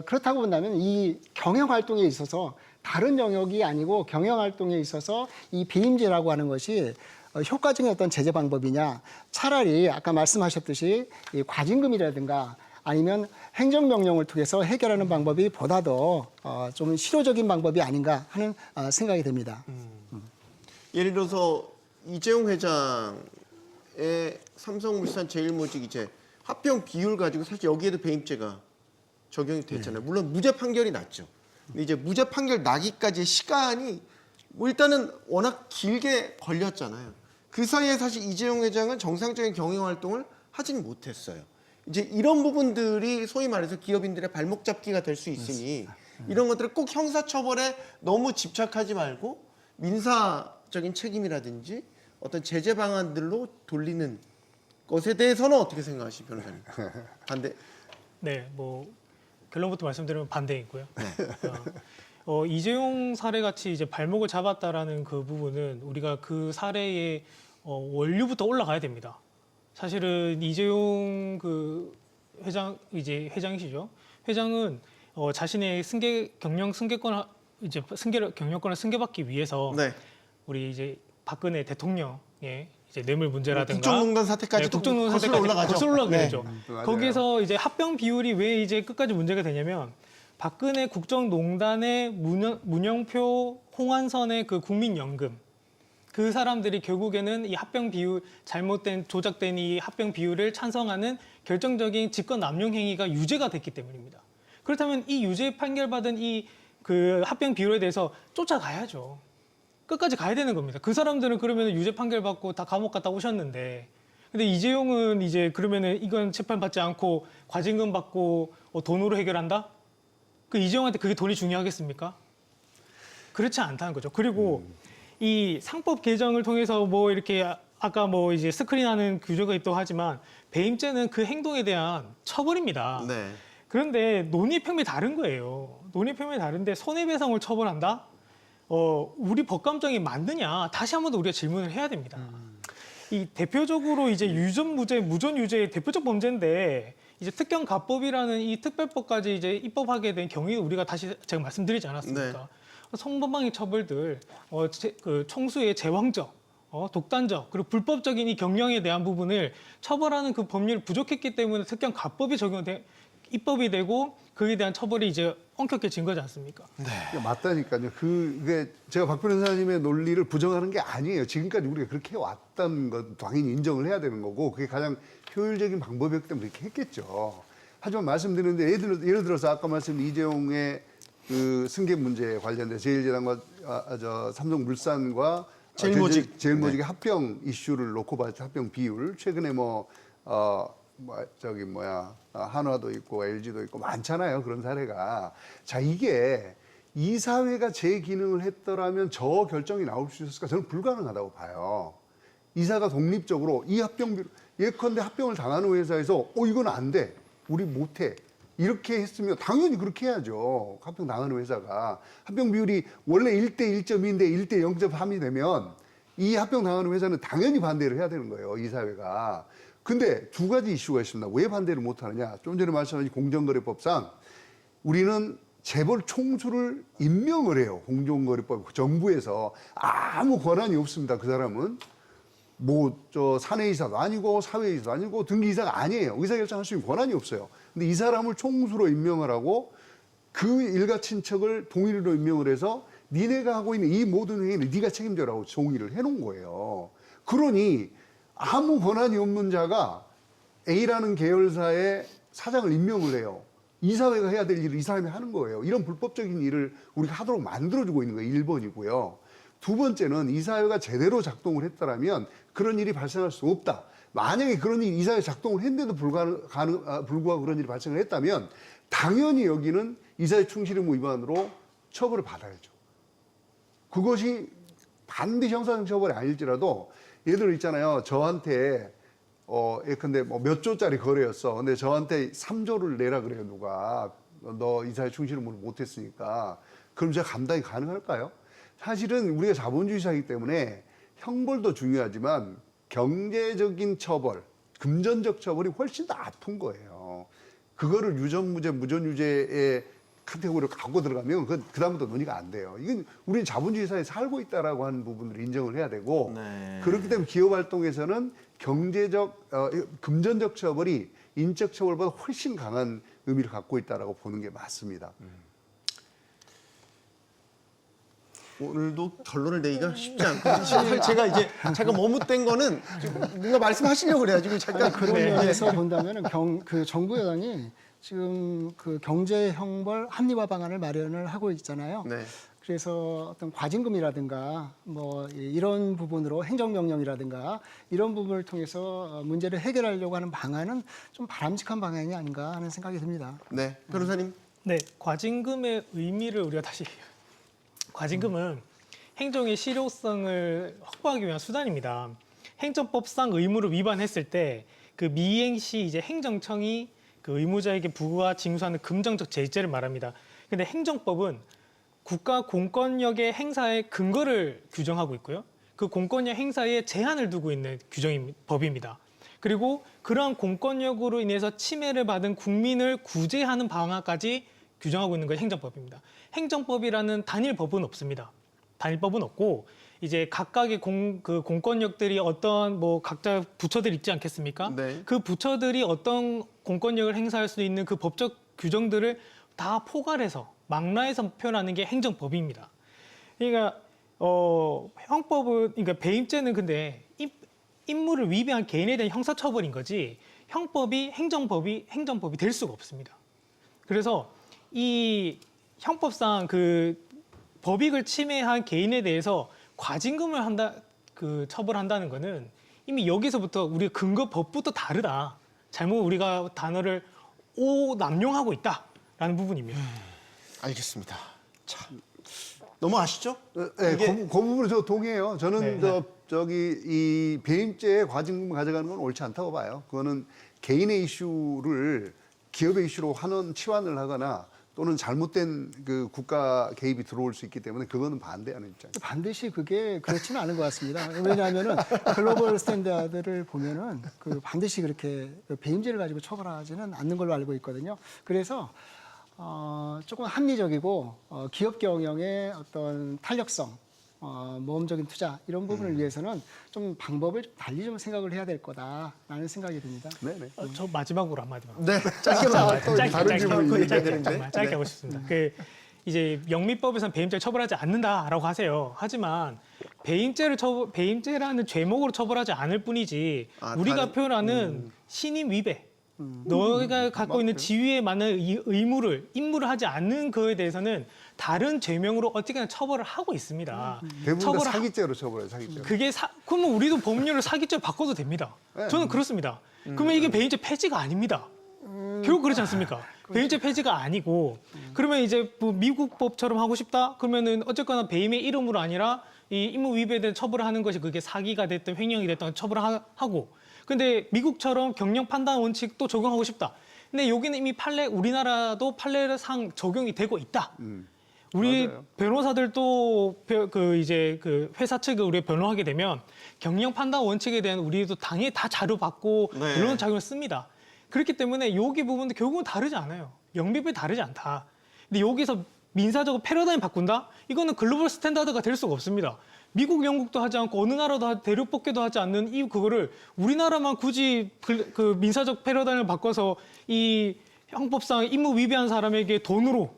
Speaker 7: 그렇다고 본다면 이 경영 활동에 있어서 다른 영역이 아니고 경영 활동에 있어서 이 배임죄라고 하는 것이 효과적인 어떤 제재 방법이냐, 차라리 아까 말씀하셨듯이 이 과징금이라든가 아니면 행정명령을 통해서 해결하는 방법이 보다 더 좀 실효적인 방법이 아닌가 하는 생각이 듭니다.
Speaker 1: 예를 들어서 이재용 회장의 삼성물산 제일모직 이제 합병 비율 가지고 사실 여기에도 배임죄가 적용이 됐잖아요. 물론 무죄 판결이 났죠. 근데 이제 무죄 판결 나기까지의 시간이 뭐 일단은 워낙 길게 걸렸잖아요. 그 사이에 사실 이재용 회장은 정상적인 경영 활동을 하진 못했어요. 이제 이런 부분들이 소위 말해서 기업인들의 발목 잡기가 될 수 있으니 이런 것들을 꼭 형사처벌에 너무 집착하지 말고 민사적인 책임이라든지 어떤 제재 방안들로 돌리는 것에 대해서는 어떻게 생각하시죠, 변호사님? 반대?
Speaker 6: 네, 뭐 결론부터 말씀드리면 반대이고요. 이재용 사례 같이 이제 발목을 잡았다라는 그 부분은 우리가 그 사례의 원류부터 올라가야 됩니다. 사실은 이재용 그 회장 이제 회장이시죠. 회장은 자신의 경영 승계권 이제 경영권을 승계받기 위해서
Speaker 1: 네.
Speaker 6: 우리 이제 박근혜 대통령의 이제 뇌물 문제라든가
Speaker 1: 국정농단 사태까지도
Speaker 6: 국정농단
Speaker 1: 거슬러
Speaker 6: 사태까지
Speaker 1: 올라가죠.
Speaker 6: 거슬러 올라가게
Speaker 1: 네.
Speaker 6: 되죠.
Speaker 4: 맞아요.
Speaker 6: 거기에서 이제 합병 비율이 왜 이제 끝까지 문제가 되냐면 박근혜 국정농단의 문영표, 홍한선의 그 국민연금 그 사람들이 결국에는 이 합병 비율 잘못된 조작된 이 합병 비율을 찬성하는 결정적인 직권 남용 행위가 유죄가 됐기 때문입니다. 그렇다면 이 유죄 판결받은 이 그 합병 비율에 대해서 쫓아가야죠. 끝까지 가야 되는 겁니다. 그 사람들은 그러면 유죄 판결 받고 다 감옥 갔다 오셨는데, 근데 이재용은 이제 그러면은 이건 재판 받지 않고 과징금 받고 돈으로 해결한다? 그 이재용한테 그게 돈이 중요하겠습니까? 그렇지 않다는 거죠. 그리고 이 상법 개정을 통해서 뭐 이렇게 아까 뭐 이제 스크린하는 규정가 있다고 하지만 배임죄는 그 행동에 대한 처벌입니다.
Speaker 1: 네.
Speaker 6: 그런데 논의평이 다른 거예요. 논의평이 다른데 손해배상을 처벌한다? 우리 법감정이 맞느냐? 다시 한 번 더 우리가 질문을 해야 됩니다. 이 대표적으로 이제 유전무죄, 무전유죄의 대표적 범죄인데 이제 특경가법이라는 이 특별법까지 이제 입법하게 된 경우에 우리가 다시 제가 말씀드리지 않았습니까? 성범죄 처벌들, 그 총수의 제왕적, 독단적, 그리고 불법적인 이 경영에 대한 부분을 처벌하는 그 법률이 부족했기 때문에 특경가법이 입법이 되고 그에 대한 처벌이 이제 엄격해진 거지 않습니까?
Speaker 4: 맞다니까요. 그게 제가 박 변호사님의 논리를 부정하는 게 아니에요. 지금까지 우리가 그렇게 해왔던 건 당연히 인정을 해야 되는 거고 그게 가장 효율적인 방법이었기 때문에 그렇게 했겠죠. 하지만 말씀드리는데 예를 들어서 아까 말씀 이재용의 그 승계 문제 관련돼서 제일제당과 삼성물산과 제일모직의 합병 이슈를 놓고 봤을 때 합병 비율 최근에 한화도 있고 LG도 있고 많잖아요. 그런 사례가. 자, 이게 이사회가 제 기능을 했더라면 저 결정이 나올 수 있었을까? 저는 불가능하다고 봐요. 이사가 독립적으로 이 합병 비율, 예컨대 합병을 당하는 회사에서 이건 안 돼. 우리 못 해. 이렇게 했으면 당연히 그렇게 해야죠. 합병 당하는 회사가. 합병 비율이 원래 1대 1.2인데 1대 0.3이 되면 이 합병 당하는 회사는 당연히 반대를 해야 되는 거예요. 이사회가. 근데 두 가지 이슈가 있습니다. 왜 반대를 못 하느냐? 좀 전에 말씀하신 공정거래법상 우리는 재벌 총수를 임명을 해요. 공정거래법 정부에서 아무 권한이 없습니다. 그 사람은 사내이사도 아니고 사회이사도 아니고 등기이사가 아니에요. 의사결정할 수 있는 권한이 없어요. 근데 이 사람을 총수로 임명을 하고 그 일가 친척을 동일로 임명을 해서 니네가 하고 있는 이 모든 행위를 네가 책임져라고 동의를 해놓은 거예요. 그러니 아무 권한이 없는 자가 A라는 계열사의 사장을 임명을 해요. 이사회가 해야 될 일을 이 사람이 하는 거예요. 이런 불법적인 일을 우리가 하도록 만들어주고 있는 거예요. 1번이고요. 두 번째는 이사회가 제대로 작동을 했더라면 그런 일이 발생할 수 없다. 만약에 그런 일이 이사회 작동을 했는데도 불구하고 그런 일이 발생을 했다면 당연히 여기는 이사회 충실 의무 위반으로 처벌을 받아야죠. 그것이 반드시 형사적 처벌이 아닐지라도 예를 들어 있잖아요. 저한테 예컨대 뭐 몇 조짜리 거래였어. 근데 저한테 3조를 내라 그래요. 누가 너 이사회 충실 의무를 못했으니까. 그럼 제가 감당이 가능할까요? 사실은 우리가 자본주의 사회이기 때문에 형벌도 중요하지만 경제적인 처벌, 금전적 처벌이 훨씬 더 아픈 거예요. 그거를 유전무죄, 무전유죄의 카테고리로 갖고 들어가면 그다음부터 논의가 안 돼요. 이건 우리는 자본주의 사회에 살고 있다라고 하는 부분을 인정을 해야 되고
Speaker 1: 네.
Speaker 4: 그렇기 때문에 기업 활동에서는 경제적, 금전적 처벌이 인적 처벌보다 훨씬 강한 의미를 갖고 있다라고 보는 게 맞습니다.
Speaker 1: 오늘도 결론을 내기가 쉽지 않거든요. 사실 제가 이제 잠깐 머뭇된 거는 지금 뭔가 말씀하시려고 그래가지고 잠깐
Speaker 7: 그런 면에서 본다면은 그 정부 여당이 지금 그 경제 형벌 합리화 방안을 마련을 하고 있잖아요.
Speaker 1: 네.
Speaker 7: 그래서 어떤 과징금이라든가 뭐 이런 부분으로 행정명령이라든가 이런 부분을 통해서 문제를 해결하려고 하는 방안은 좀 바람직한 방향이 아닌가 하는 생각이 듭니다.
Speaker 1: 네, 변호사님.
Speaker 6: 네, 과징금의 의미를 우리가 다시 과징금은 행정의 실효성을 확보하기 위한 수단입니다. 행정법상 의무를 위반했을 때 그 미행 시 이제 행정청이 그 의무자에게 부과 징수하는 금정적 제재를 말합니다. 근데 행정법은 국가 공권력의 행사의 근거를 규정하고 있고요. 그 공권력 행사에 제한을 두고 있는 법입니다. 그리고 그러한 공권력으로 인해서 침해를 받은 국민을 구제하는 방안까지 규정하고 있는 것이 행정법입니다. 행정법이라는 단일법은 없습니다. 단일법은 없고 이제 각각의 공권력들이 어떤 뭐 각자 부처들 있지 않겠습니까?
Speaker 1: 네.
Speaker 6: 그 부처들이 어떤 공권력을 행사할 수 있는 그 법적 규정들을 다 포괄해서 망라해서 표현하는 게 행정법입니다. 그러니까 형법은 그러니까 배임죄는 근데 임무를 위배한 개인에 대한 형사처벌인 거지 형법이 행정법이 될 수가 없습니다. 그래서 이 형법상 그 법익을 침해한 개인에 대해서 과징금을 처벌한다는 거는 이미 여기서부터 우리가 근거법부터 다르다. 잘못 우리가 단어를 남용하고 있다라는 부분입니다.
Speaker 1: 알겠습니다. 자, 넘어가시죠?
Speaker 4: 네, 그 부분은 저 동의해요. 저는
Speaker 6: 네.
Speaker 4: 이 배임죄에 과징금 가져가는 건 옳지 않다고 봐요. 그거는 개인의 이슈를 기업의 이슈로 치환을 하거나 또는 잘못된 그 국가 개입이 들어올 수 있기 때문에 그거는 반대하는 입장입니다.
Speaker 7: 반드시 그게 그렇지는 않은 것 같습니다. 왜냐하면은 글로벌 스탠다드를 보면은 그 반드시 그렇게 배임죄를 가지고 처벌하지는 않는 걸로 알고 있거든요. 그래서 조금 합리적이고 기업 경영의 어떤 탄력성, 모험적인 투자 이런 부분을 위해서는 좀 방법을 좀 달리 좀 생각을 해야 될 거다라는 생각이 듭니다.
Speaker 4: 네네.
Speaker 6: 저 마지막으로 한마디만.
Speaker 1: 네, 짧게만 또 다른 질문 얘기해야 되는데.
Speaker 6: 정말 짧게
Speaker 1: 네.
Speaker 6: 하고 싶습니다. 이제 영미법에서는 배임죄를 처벌하지 않는다라고 하세요. 하지만 배임죄라는 죄목으로 처벌하지 않을 뿐이지 우리가 표현하는 신임 위배, 너가 갖고 있는 지위에 맞는 임무를 하지 않는 거에 대해서는 다른 죄명으로 어떻게든 처벌을 하고 있습니다.
Speaker 4: 대부분 다 사기죄로 처벌해요. 사기죄.
Speaker 6: 그러면 우리도 법률을 사기죄로 바꿔도 됩니다. 저는 그렇습니다. 그러면 이게 배임죄 폐지가 아닙니다. 결국 그렇지 않습니까? 배임죄 폐지가 아니고 그러면 이제 뭐 미국 법처럼 하고 싶다? 그러면은 어쨌거나 배임의 이름으로 아니라 이 임무 위배에 대한 처벌을 하는 것이 그게 사기가 됐든 횡령이 됐든 처벌을 하고 근데 미국처럼 경영 판단 원칙도 적용하고 싶다. 근데 여기는 이미 우리나라도 판례상 적용이 되고 있다. 우리
Speaker 4: 맞아요.
Speaker 6: 변호사들도 그 회사 측을 우리가 변호하게 되면 경영 판단 원칙에 대한 우리도 당연히 다 자료 받고
Speaker 1: 네.
Speaker 6: 변론 작용을 씁니다. 그렇기 때문에 여기 부분도 결국은 다르지 않아요. 영미법이 다르지 않다. 근데 여기서 민사적으로 패러다임 바꾼다? 이거는 글로벌 스탠다드가 될 수가 없습니다. 미국, 영국도 하지 않고 어느 나라도 대륙법계도 하지 않는 그거를 우리나라만 굳이 그 민사적 패러다임을 바꿔서 이 형법상 임무 위배한 사람에게 돈으로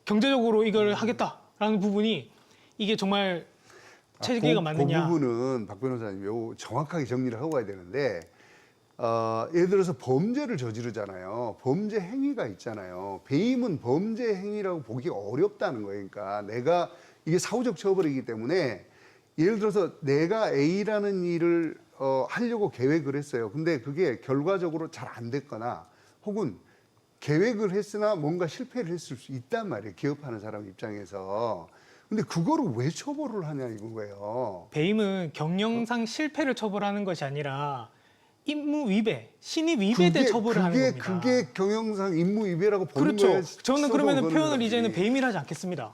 Speaker 6: 경제적으로 이걸 하겠다라는 부분이 이게 정말 체계가 맞느냐.
Speaker 4: 그 부분은 박 변호사님 요 정확하게 정리를 하고 가야 되는데 예를 들어서 범죄를 저지르잖아요. 범죄 행위가 있잖아요. 배임은 범죄 행위라고 보기 어렵다는 거예요. 그러니까 내가 이게 사후적 처벌이기 때문에 예를 들어서 내가 A라는 일을 하려고 계획을 했어요. 근데 그게 결과적으로 잘 안 됐거나 혹은 계획을 했으나 뭔가 실패를 했을 수 있단 말이에요. 기업하는 사람 입장에서. 근데 그거를 왜 처벌을 하냐 이거예요.
Speaker 6: 배임은 경영상 실패를 처벌하는 것이 아니라 임무 위배, 신입 위배에 대해 처벌을 하는 겁니다.
Speaker 4: 그게 경영상 임무 위배라고 보는
Speaker 6: 그렇죠.
Speaker 4: 거예요.
Speaker 6: 저는 그러면
Speaker 4: 거는
Speaker 6: 표현을
Speaker 4: 거지.
Speaker 6: 이제는 배임이라 하지 않겠습니다.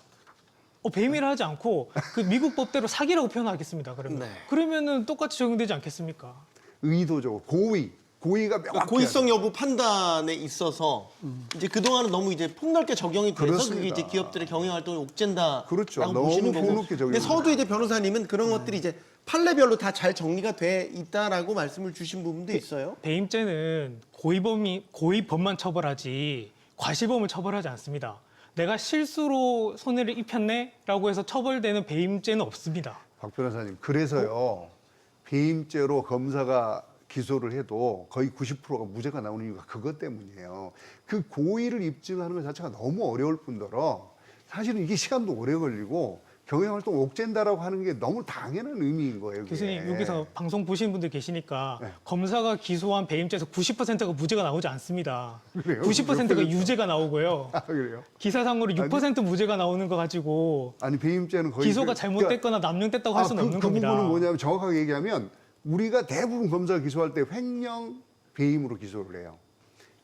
Speaker 6: 배임이라 하지 않고 그 미국 법대로 사기라고 표현하겠습니다. 그러면
Speaker 1: 네.
Speaker 6: 그러면은 똑같이 적용되지 않겠습니까?
Speaker 4: 의도적으로 고의가 명확해야
Speaker 1: 고의성 여부 판단에 있어서 이제 그동안은 너무 이제 폭넓게 적용이 돼서
Speaker 4: 그렇습니다.
Speaker 1: 그게 이제 기업들의 경영 활동을 옥죄다라고
Speaker 4: 그렇죠.
Speaker 1: 보시는
Speaker 4: 너무
Speaker 1: 거고.
Speaker 4: 폭넓게 적용이
Speaker 1: 근데 서두
Speaker 4: 돼요.
Speaker 1: 이제 변호사님은 그런 것들이 이제 판례별로 다 잘 정리가 돼 있다라고 말씀을 주신 부분도 있어요.
Speaker 6: 배임죄는 고의범만 처벌하지 과실범을 처벌하지 않습니다. 내가 실수로 손해를 입혔네라고 해서 처벌되는 배임죄는 없습니다.
Speaker 4: 박 변호사님, 그래서요 배임죄로 검사가 기소를 해도 거의 90%가 무죄가 나오는 이유가 그것 때문이에요. 그 고의를 입증하는 것 자체가 너무 어려울 뿐더러 사실은 이게 시간도 오래 걸리고 경영활동 옥죄다라고 하는 게 너무 당연한 의미인 거예요. 그게.
Speaker 6: 교수님 여기서 방송 보시는 분들 계시니까
Speaker 4: 네.
Speaker 6: 검사가 기소한 배임죄에서 90%가 무죄가 나오지 않습니다.
Speaker 4: 그래요?
Speaker 6: 90%가
Speaker 4: 몇
Speaker 6: 유죄가 나오고요.
Speaker 4: 아, 그래요?
Speaker 6: 기사상으로 6% 무죄가 나오는 거 가지고
Speaker 4: 아니 배임죄는 거의
Speaker 6: 기소가
Speaker 4: 그-
Speaker 6: 잘못됐거나 남용됐다고 할 수는 없는
Speaker 4: 그
Speaker 6: 겁니다.
Speaker 4: 부분은 뭐냐면 정확하게 얘기하면 우리가 대부분 검사가 기소할 때 횡령 배임으로 기소를 해요.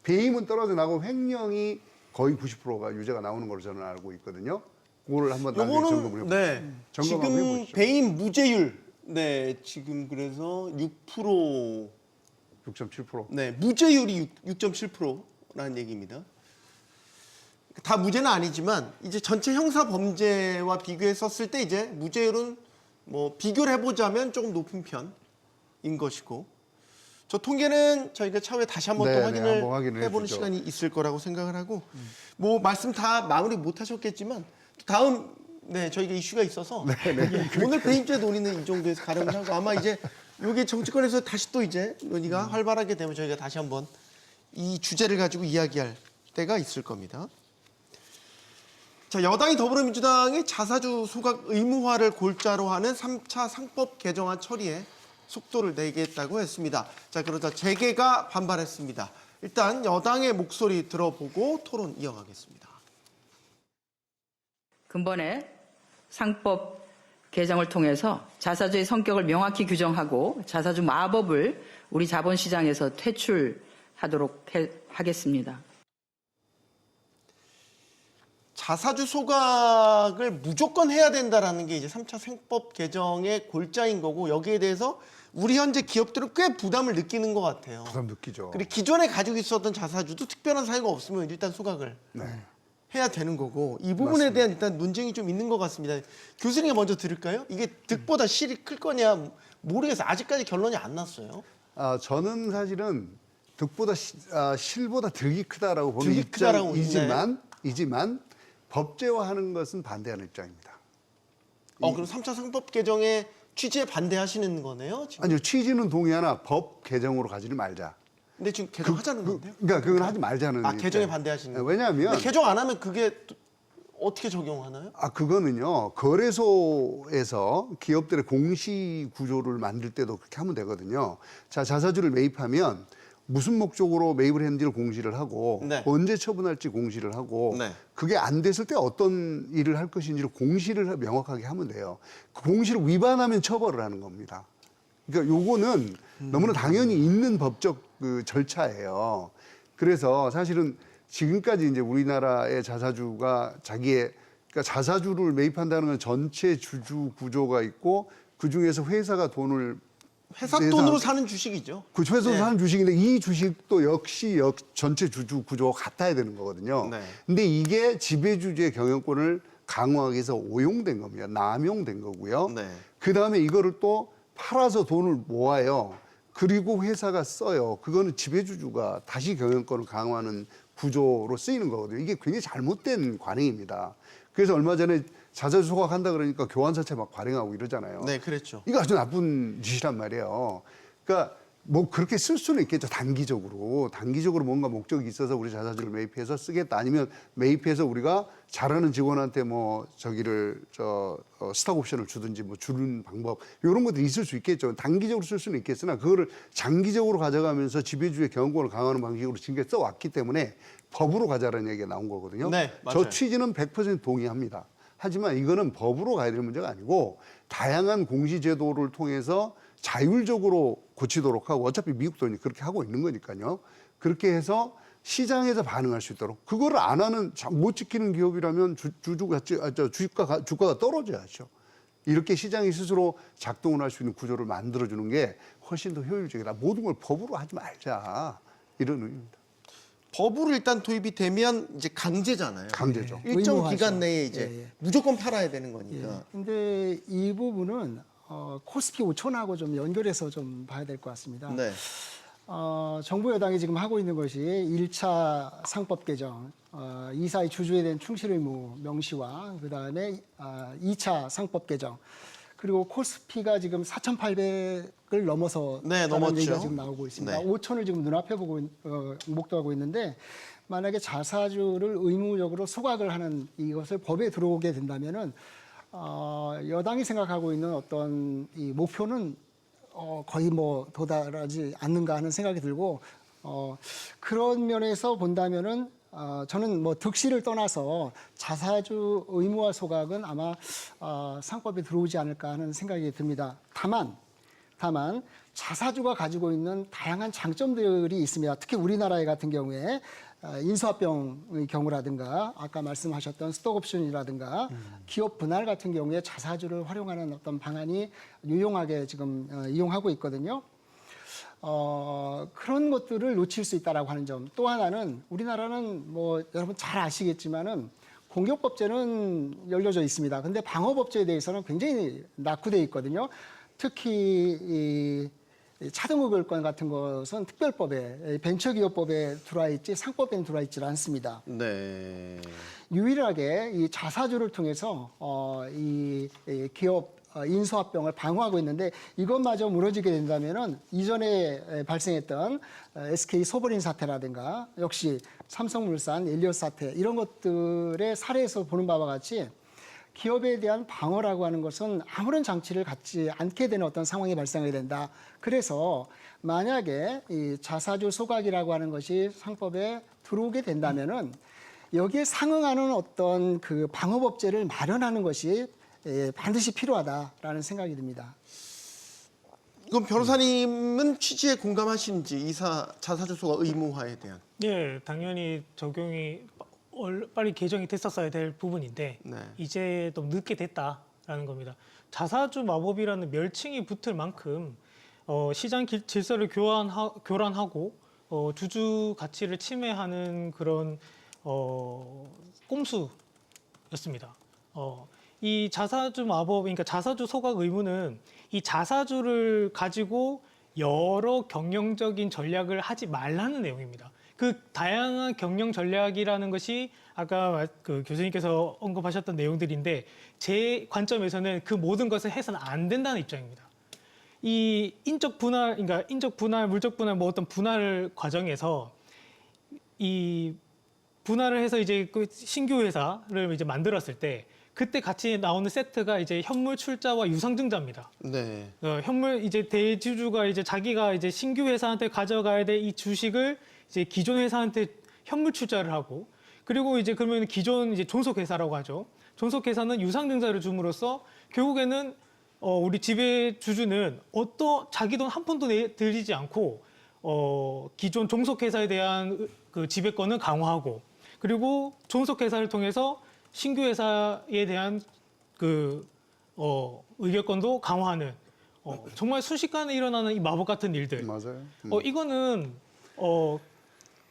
Speaker 4: 배임은 떨어져 나고 횡령이 거의 90%가 유죄가 나오는 걸로 저는 알고 있거든요. 그거를 한번 나중에 점검을
Speaker 1: 요거는
Speaker 4: 해보시죠.
Speaker 1: 네.
Speaker 4: 점검 한번
Speaker 1: 지금
Speaker 4: 해보시죠.
Speaker 1: 배임 무죄율 네 지금 그래서 6%
Speaker 4: 6.7%.
Speaker 1: 네 무죄율이 6.7%라는 얘기입니다. 다 무죄는 아니지만 이제 전체 형사 범죄와 비교했었을 때 이제 무죄율은 뭐 비교를 해보자면 조금 높은 편인 것이고 저 통계는 저희가 차후에 다시 한번 또
Speaker 4: 네,
Speaker 1: 확인을
Speaker 4: 한번 확인을
Speaker 1: 해보는
Speaker 4: 해보죠.
Speaker 1: 시간이 있을 거라고 생각을 하고 뭐 말씀 다 마무리 못 하셨겠지만 다음 네 저희가 이슈가 있어서 오늘 배임죄 논의는 이 정도에서 가름을 하고 아마 이제 이게 정치권에서 다시 또 이제 논의가 활발하게 되면 저희가 다시 한번 이 주제를 가지고 이야기할 때가 있을 겁니다. 자, 여당이 더불어민주당이 자사주 소각 의무화를 골자로 하는 3차 상법 개정안 처리에 속도를 내겠다고 했습니다. 자, 그러자 재계가 반발했습니다. 일단 여당의 목소리 들어보고 토론 이어가겠습니다.
Speaker 8: 근본에 상법 개정을 통해서 자사주의 성격을 명확히 규정하고 자사주 마법을 우리 자본시장에서 퇴출하도록 하겠습니다.
Speaker 1: 자사주 소각을 무조건 해야 된다라는 게 이제 3차 상법 개정의 골자인 거고 여기에 대해서 우리 현재 기업들은 꽤 부담을 느끼는 것 같아요.
Speaker 4: 부담 느끼죠.
Speaker 1: 그리고 기존에 가지고 있었던 자사주도 특별한 사유가 없으면 일단 소각을
Speaker 4: 네.
Speaker 1: 해야 되는 거고 이 부분에
Speaker 4: 맞습니다.
Speaker 1: 대한 일단 논쟁이 좀 있는 것 같습니다. 교수님이 먼저 들을까요? 이게 득보다 실이 클 거냐 모르겠어요. 아직까지 결론이 안 났어요.
Speaker 4: 저는 사실은 득보다 실보다 득이 크다라고 보는
Speaker 1: 득이 크다라고
Speaker 4: 입장이지만 법제화하는 것은 반대하는 입장입니다.
Speaker 1: 그럼 3차 상법 개정의 취지에 반대하시는 거네요? 지금?
Speaker 4: 아니요, 취지는 동의하나 법 개정으로 가지를 말자.
Speaker 1: 근데 지금 개정하자는 건데요?
Speaker 4: 그러니까 그건 하지 말자는.
Speaker 1: 개정에
Speaker 4: 입장.
Speaker 1: 반대하시는 거예요?
Speaker 4: 왜냐하면
Speaker 1: 근데 개정 안 하면 그게 또 어떻게 적용하나요?
Speaker 4: 그거는요 거래소에서 기업들의 공시 구조를 만들 때도 그렇게 하면 되거든요. 자, 자사주를 매입하면 무슨 목적으로 매입을 했는지를 공시를 하고
Speaker 1: 네.
Speaker 4: 언제 처분할지 공시를 하고
Speaker 1: 네.
Speaker 4: 그게 안 됐을 때 어떤 일을 할 것인지를 공시를 명확하게 하면 돼요. 그 공시를 위반하면 처벌을 하는 겁니다. 그러니까 요거는 너무나 당연히 있는 법적 그 절차예요. 그래서 사실은 지금까지 이제 우리나라의 자사주가 그러니까 자사주를 매입한다는 건 전체 주주 구조가 있고 그 중에서 회사가 돈을
Speaker 1: 회사
Speaker 4: 내산-
Speaker 1: 돈으로 사는 주식이죠.
Speaker 4: 그 회사에서
Speaker 1: 네.
Speaker 4: 사는 주식인데 이 주식도 역시 전체 주주 구조가 같아야 되는 거거든요.
Speaker 1: 네.
Speaker 4: 근데 이게 지배주주의 경영권을 강화하기 위해서 오용된 겁니다. 남용된 거고요.
Speaker 1: 네.
Speaker 4: 그다음에 이거를 또 팔아서 돈을 모아요. 그리고 회사가 써요. 그거는 지배주주가 다시 경영권을 강화하는 구조로 쓰이는 거거든요. 이게 굉장히 잘못된 관행입니다. 그래서 얼마 전에 자사주 소각한다 그러니까 교환사채 막 발행하고 이러잖아요.
Speaker 1: 네, 그랬죠.
Speaker 4: 이거 아주 나쁜 짓이란 말이에요. 그러니까 뭐 그렇게 쓸 수는 있겠죠. 단기적으로 뭔가 목적이 있어서 우리 자사주를 매입해서 쓰겠다. 아니면 매입해서 우리가 잘하는 직원한테 뭐 저기를 스탁 옵션을 주든지 뭐 주는 방법 이런 것들이 있을 수 있겠죠. 단기적으로 쓸 수는 있겠으나 그거를 장기적으로 가져가면서 지배주의 경영권을 강화하는 방식으로 지금까지 써왔기 때문에 법으로 가자라는 얘기가 나온 거거든요.
Speaker 1: 네, 맞아요.
Speaker 4: 저 취지는 100% 동의합니다. 하지만 이거는 법으로 가야 될 문제가 아니고 다양한 공시제도를 통해서 자율적으로 고치도록 하고 어차피 미국도 그렇게 하고 있는 거니까요. 그렇게 해서 시장에서 반응할 수 있도록 그거를 안 하는 못 지키는 기업이라면 주가가 떨어져야죠. 이렇게 시장이 스스로 작동을 할 수 있는 구조를 만들어주는 게 훨씬 더 효율적이다. 모든 걸 법으로 하지 말자 이런 의미입니다.
Speaker 1: 법으로 일단 도입이 되면 이제 강제잖아요.
Speaker 4: 강제죠.
Speaker 1: 일정
Speaker 7: 의무화죠.
Speaker 1: 기간 내에 이제
Speaker 7: 예, 예.
Speaker 1: 무조건 팔아야 되는 거니까.
Speaker 7: 근데 이 부분은 코스피 5천하고 좀 연결해서 좀 봐야 될 것 같습니다.
Speaker 1: 네.
Speaker 7: 정부 여당이 지금 하고 있는 것이 1차 상법 개정, 이사의 주주에 대한 충실 의무 명시와 그다음에 2차 상법 개정, 그리고 코스피가 지금 4,800을 넘어서
Speaker 1: 네,
Speaker 7: 다는
Speaker 1: 넘었죠.
Speaker 7: 얘기가 지금 나오고 있습니다.
Speaker 1: 네.
Speaker 7: 5천을 지금 눈앞에 보고 목도하고 있는데 만약에 자사주를 의무적으로 소각을 하는 이것을 법에 들어오게 된다면은 여당이 생각하고 있는 어떤 이 목표는 거의 뭐 도달하지 않는가 하는 생각이 들고 그런 면에서 본다면은 저는 뭐 득실을 떠나서 자사주 의무화 소각은 아마 상법에 들어오지 않을까 하는 생각이 듭니다. 다만 자사주가 가지고 있는 다양한 장점들이 있습니다. 특히 우리나라의 같은 경우에 인수합병의 경우라든가 아까 말씀하셨던 스톡옵션이라든가 기업 분할 같은 경우에 자사주를 활용하는 어떤 방안이 유용하게 지금 이용하고 있거든요. 그런 것들을 놓칠 수 있다라고 하는 점. 또 하나는 우리나라는 뭐 여러분 잘 아시겠지만은 공격법제는 열려져 있습니다. 근데 방어법제에 대해서는 굉장히 낙후되어 있거든요. 특히 이 차등의결권 같은 것은 특별법에 벤처기업법에 들어와 있지 상법에는 들어와 있지 않습니다.
Speaker 1: 네.
Speaker 7: 유일하게 이 자사주를 통해서 이 기업 인수합병을 방어하고 있는데 이것마저 무너지게 된다면은 이전에 발생했던 SK 소버린 사태라든가 역시 삼성물산 엘리엇 사태 이런 것들의 사례에서 보는 바와 같이 기업에 대한 방어라고 하는 것은 아무런 장치를 갖지 않게 되는 어떤 상황이 발생하게 된다. 그래서 만약에 이 자사주 소각이라고 하는 것이 상법에 들어오게 된다면은 여기에 상응하는 어떤 그 방어법제를 마련하는 것이 반드시 필요하다라는 생각이 듭니다.
Speaker 1: 그럼 변호사님은 취지에 공감하시는지 이사 자사주 소각 의무화에 대한?
Speaker 6: 네, 당연히 적용이 빨리 개정이 됐었어야 될 부분인데
Speaker 1: 네.
Speaker 6: 이제 좀 늦게 됐다라는 겁니다. 자사주 마법이라는 멸칭이 붙을 만큼 시장 질서를 교란하고 주주 가치를 침해하는 그런 꼼수였습니다. 이 자사주 마법, 그러니까 자사주 소각 의무는 이 자사주를 가지고 여러 경영적인 전략을 하지 말라는 내용입니다. 그 다양한 경영 전략이라는 것이 아까 그 교수님께서 언급하셨던 내용들인데 제 관점에서는 그 모든 것을 해서는 안 된다는 입장입니다. 이 인적 분할, 그러니까 인적 분할, 물적 분할, 뭐 어떤 분할 과정에서 이 분할을 해서 이제 그 신규 회사를 이제 만들었을 때 그때 같이 나오는 세트가 이제 현물 출자와 유상증자입니다.
Speaker 1: 네.
Speaker 6: 현물 이제 대주주가 이제 자기가 이제 신규 회사한테 가져가야 될 이 주식을 이제 기존 회사한테 현물 출자를 하고 그리고 이제 그러면 기존 이제 존속 회사라고 하죠. 존속 회사는 유상증자를 줌으로써 결국에는 우리 지배 주주는 자기 돈 한 푼도 들이지 않고 기존 종속 회사에 대한 그 지배권을 강화하고 그리고 존속 회사를 통해서 신규 회사에 대한 그 의결권도 강화하는 정말 순식간에 일어나는 이 마법 같은 일들.
Speaker 4: 맞아요.
Speaker 6: 이거는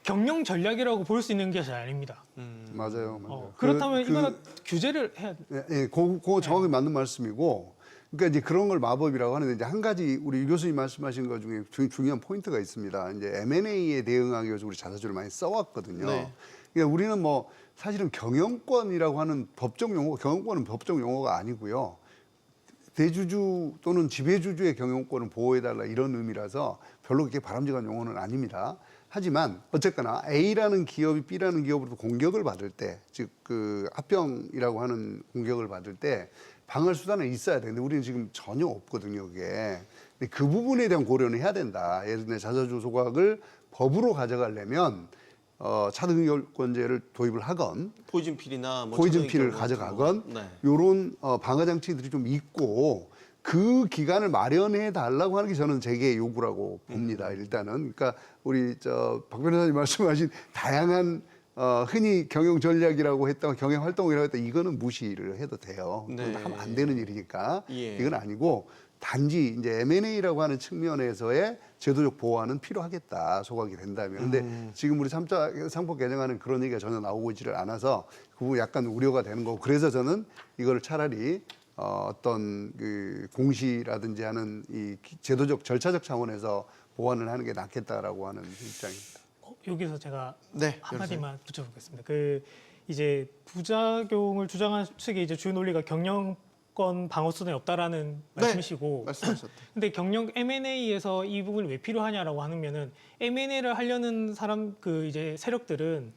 Speaker 6: 경영 전략이라고 볼 수 있는 것이 아닙니다.
Speaker 4: 맞아요.
Speaker 6: 그렇다면 이거는 규제를 해야 돼.
Speaker 4: 예, 그거 정확히 맞는 말씀이고, 그러니까 이제 그런 걸 마법이라고 하는데 이제 한 가지 우리 교수님 말씀하신 것 중에 중요한 포인트가 있습니다. 이제 M&A에 대응하기 위해서 우리 자사주를 많이 써왔거든요.
Speaker 1: 네.
Speaker 4: 그러니까 우리는 뭐 사실은 경영권이라고 하는 법적 용어, 경영권은 법적 용어가 아니고요. 대주주 또는 지배주주의 경영권을 보호해달라 이런 의미라서 별로 그렇게 바람직한 용어는 아닙니다. 하지만 어쨌거나 A라는 기업이 B라는 기업으로부터 공격을 받을 때, 즉 그 합병이라고 하는 공격을 받을 때 방어 수단은 있어야 되는데 우리는 지금 전혀 없거든요, 그게. 근데 그 부분에 대한 고려는 해야 된다. 예를 들면 자사주 소각을 법으로 가져가려면 차등결권제를 도입을 하건
Speaker 1: 포이즌필이나 뭐
Speaker 4: 포이즌필을
Speaker 1: 차등결권
Speaker 4: 가져가건
Speaker 1: 같은 거. 네.
Speaker 4: 이런 방어 장치들이 좀 있고 그 기간을 마련해 달라고 하는 게 저는 제게 요구라고 봅니다. 일단은 그러니까 우리 박 변호사님 말씀하신 다양한 흔히 경영 전략이라고 했던 경영 활동이라고 했던 이거는 무시를 해도 돼요.
Speaker 1: 네.
Speaker 4: 하면 안 되는 일이니까
Speaker 1: 예.
Speaker 4: 이건 아니고 단지 이제 M&A라고 하는 측면에서의 제도적 보완은 필요하겠다. 소각이 된다면. 근데 지금 우리 상법 개정안은 그런 얘기가 전혀 나오고 있지를 않아서 그 부분 약간 우려가 되는 거고 그래서 저는 이거를 차라리 어떤 그 공시라든지 하는 이 제도적 절차적 차원에서 보완을 하는 게 낫겠다라고 하는 입장입니다.
Speaker 6: 여기서 제가
Speaker 1: 네,
Speaker 6: 한마디만 붙여보겠습니다. 그 이제 부작용을 주장한 측의 이제 주요 논리가 경영권 방어 수단이 없다라는 말씀이시고,
Speaker 1: 말씀하셨다.
Speaker 6: 근데 경영 M&A에서 이 부분이 왜 필요하냐라고 하면은 M&A를 하려는 사람 그 이제 세력들은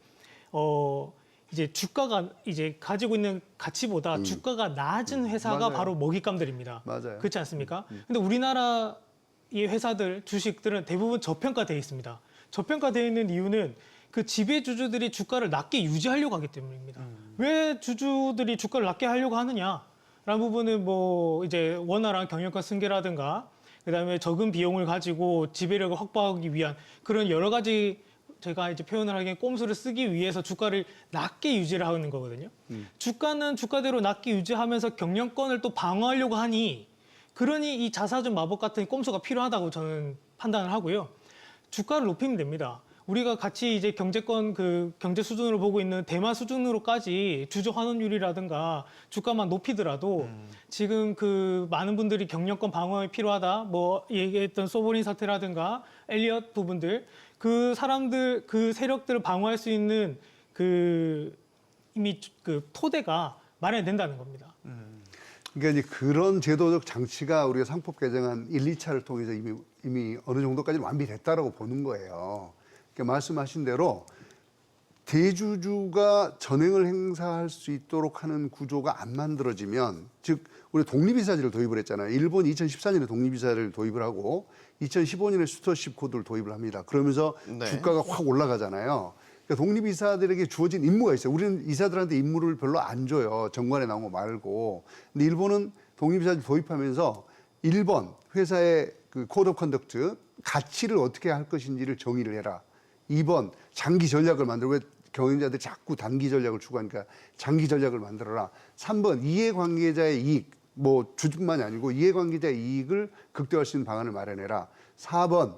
Speaker 6: 이제 주가가 이제 가지고 있는 가치보다 주가가 낮은 회사가
Speaker 4: 맞아요.
Speaker 6: 바로 먹잇감들입니다.
Speaker 4: 맞아요.
Speaker 6: 그렇지 않습니까? 근데 우리나라의 회사들, 주식들은 대부분 저평가되어 있습니다. 저평가되어 있는 이유는 그 지배주주들이 주가를 낮게 유지하려고 하기 때문입니다. 왜 주주들이 주가를 낮게 하려고 하느냐라는 부분은 뭐 이제 원활한 경영권 승계라든가 그다음에 적은 비용을 가지고 지배력을 확보하기 위한 그런 여러 가지 제가 이제 표현을 하기엔 꼼수를 쓰기 위해서 주가를 낮게 유지를 하는 거거든요. 주가는 주가대로 낮게 유지하면서 경영권을 또 방어하려고 하니 그러니 이 자사주 마법 같은 꼼수가 필요하다고 저는 판단을 하고요. 주가를 높이면 됩니다. 우리가 같이 이제 경제권 그 경제 수준으로 보고 있는 대마 수준으로까지 주주 환원율이라든가 주가만 높이더라도 지금 그 많은 분들이 경영권 방어에 필요하다 뭐 얘기했던 소버린 사태라든가 엘리엇 부분들 그 사람들 그 세력들을 방어할 수 있는 그 이미 그 토대가 마련된다는 겁니다.
Speaker 4: 그러니까 이제 그런 제도적 장치가 우리가 상법 개정안 1, 2차를 통해서 이미 어느 정도까지 완비됐다라고 보는 거예요. 그러니까 말씀하신 대로 대주주가 전횡을 행사할 수 있도록 하는 구조가 안 만들어지면, 즉 우리 독립이사제를 도입을 했잖아요. 일본이 2014년에 독립이사제를 도입을 하고 2015년에 스튜어십 코드를 도입을 합니다. 그러면서
Speaker 1: 네.
Speaker 4: 주가가 확 올라가잖아요. 그러니까 독립이사들에게 주어진 임무가 있어요. 우리는 이사들한테 임무를 별로 안 줘요. 정관에 나온 거 말고. 근데 일본은 독립이사를 도입하면서 1번 회사의 그 코드 오브 컨덕트 가치를 어떻게 할 것인지를 정의를 해라. 2번 장기 전략을 만들고 왜 경영자들이 자꾸 단기 전략을 추구하니까 장기 전략을 만들어라. 3번 이해관계자의 이익, 뭐 주주뿐만이 아니고 이해관계자의 이익을 극대화할 수 있는 방안을 마련해라. 4번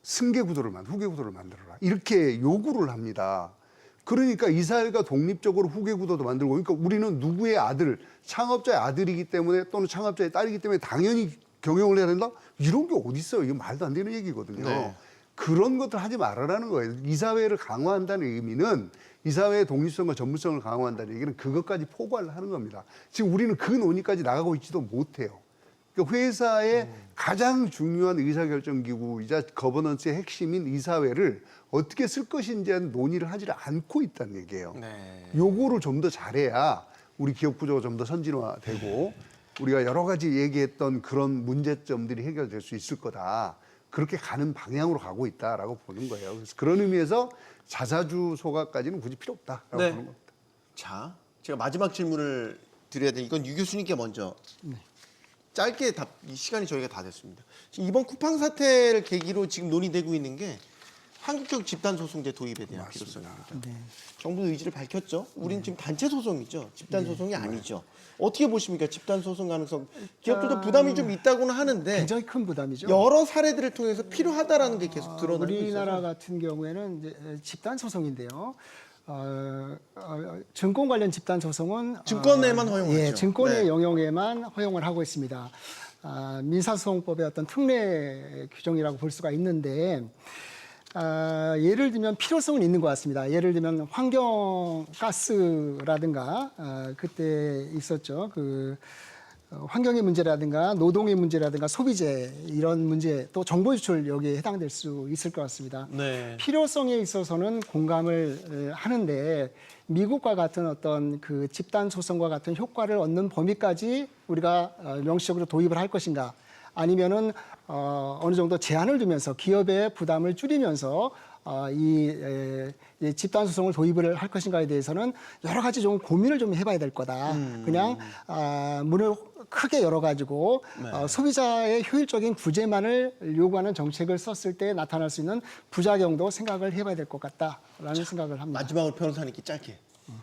Speaker 4: 승계 구도를 후계 구도를 만들어라. 이렇게 요구를 합니다. 그러니까 이사회가 독립적으로 후계 구도도 만들고, 그러니까 우리는 누구의 아들, 창업자의 아들이기 때문에 또는 창업자의 딸이기 때문에 당연히 경영을 해야 된다? 이런 게 어디 있어요? 이거 말도 안 되는 얘기거든요.
Speaker 1: 네.
Speaker 4: 그런 것들 하지 말아라는 거예요. 이사회를 강화한다는 의미는 이사회의 독립성과 전문성을 강화한다는 얘기는 그것까지 포괄을 하는 겁니다. 지금 우리는 그 논의까지 나가고 있지도 못해요. 그러니까 회사의 가장 중요한 의사결정기구이자 거버넌스의 핵심인 이사회를 어떻게 쓸 것인지에 대한 논의를 하지 않고 있다는 얘기예요.
Speaker 1: 네.
Speaker 4: 요거를 좀 더 잘해야 우리 기업 구조가 좀 더 선진화되고 우리가 여러 가지 얘기했던 그런 문제점들이 해결될 수 있을 거다. 그렇게 가는 방향으로 가고 있다라고 보는 거예요. 그래서 그런 의미에서 자사주 소각까지는 굳이 필요 없다라고
Speaker 1: 네.
Speaker 4: 보는 겁니다.
Speaker 1: 자, 제가 마지막 질문을 드려야 돼. 이건 유 교수님께 먼저 짧게 이 시간이 저희가 다 됐습니다. 지금 이번 쿠팡 사태를 계기로 지금 논의되고 있는 게 한국형 집단소송제 도입에 대한 필요성입니다.
Speaker 7: 네.
Speaker 1: 정부의 의지를 밝혔죠. 우리는 지금 단체 소송이죠. 집단 소송이 아니죠. 어떻게 보십니까? 집단 소송 가능성. 기업들도 부담이 좀 있다고는 하는데
Speaker 7: 굉장히 큰 부담이죠.
Speaker 1: 여러 사례들을 통해서 필요하다라는 게 계속 드러나고 있어요.
Speaker 7: 우리나라 같은 경우에는 이제 집단 소송인데요. 증권 관련 집단 소송은
Speaker 1: 증권에만 허용하죠.
Speaker 7: 예, 증권의
Speaker 1: 네.
Speaker 7: 영역에만 허용을 하고 있습니다. 민사소송법의 어떤 특례 규정이라고 볼 수가 있는데 예를 들면 필요성은 있는 것 같습니다. 예를 들면 환경가스라든가 그때 있었죠. 환경의 문제라든가 노동의 문제라든가 소비재 이런 문제 또 정보 유출 여기에 해당될 수 있을 것 같습니다.
Speaker 1: 네.
Speaker 7: 필요성에 있어서는 공감을 하는데 미국과 같은 어떤 그 집단 소송과 같은 효과를 얻는 범위까지 우리가 명시적으로 도입을 할 것인가 아니면은 어느 정도 제한을 두면서 기업의 부담을 줄이면서 이 집단 소송을 도입을 할 것인가에 대해서는 여러 가지 좀 고민을 좀 해봐야 될 거다. 그냥 문을 크게 열어가지고 소비자의 효율적인 구제만을 요구하는 정책을 썼을 때 나타날 수 있는 부작용도 생각을 해봐야 될 것 같다라는 생각을 합니다.
Speaker 1: 마지막으로 변호사님께 짧게.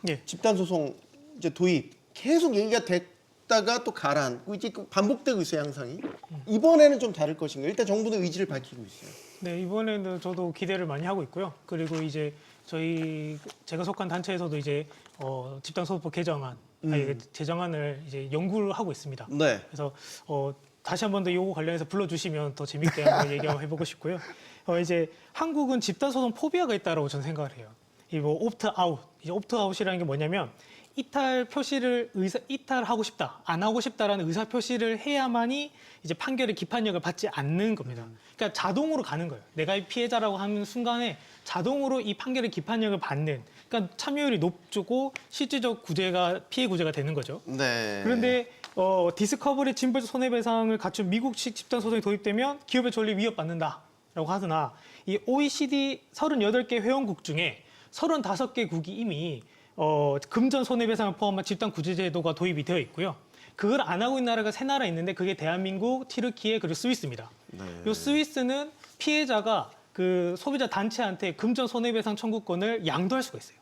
Speaker 6: 예.
Speaker 1: 집단 소송 이제 도입 계속 얘기가 됐다가 또 가라앉고 이제 반복되고 있어요, 양상이. 이번에는 좀 다를 것인가? 일단 정부는 의지를 밝히고 있어요.
Speaker 6: 네, 이번에는 저도 기대를 많이 하고 있고요. 그리고 이제 제가 속한 단체에서도 이제 집단소송법 개정안, 제정안을 이제 연구를 하고 있습니다.
Speaker 1: 네.
Speaker 6: 그래서 다시 한 번 더 요거 관련해서 불러주시면 더 재밌게 한번 얘기 한번 해보고 싶고요. 이제 한국은 집단소송 포비아가 있다라고 저는 생각을 해요. 이 뭐 옵트아웃, 이제 옵트아웃이라는 게 뭐냐면 이탈 표시를 이탈하고 싶다, 안 하고 싶다라는 의사 표시를 해야만이 이제 판결의 기판력을 받지 않는 겁니다. 그러니까 자동으로 가는 거예요. 내가 이 피해자라고 하는 순간에 자동으로 이 판결의 기판력을 받는. 그러니까 참여율이 높고 실질적 구제가 피해 구제가 되는 거죠.
Speaker 1: 네.
Speaker 6: 그런데 디스커버리 징벌적 손해배상을 갖춘 미국식 집단 소송이 도입되면 기업의 권리 위협받는다라고 하더나 이 OECD 38개 회원국 중에 35개국이 이미 금전 손해배상을 포함한 집단 구제 제도가 도입이 되어 있고요. 그걸 안 하고 있는 나라가 3나라 있는데 그게 대한민국, 튀르키예, 그리고 스위스입니다. 이 스위스는 피해자가 그 소비자 단체한테 금전 손해배상 청구권을 양도할 수가 있어요.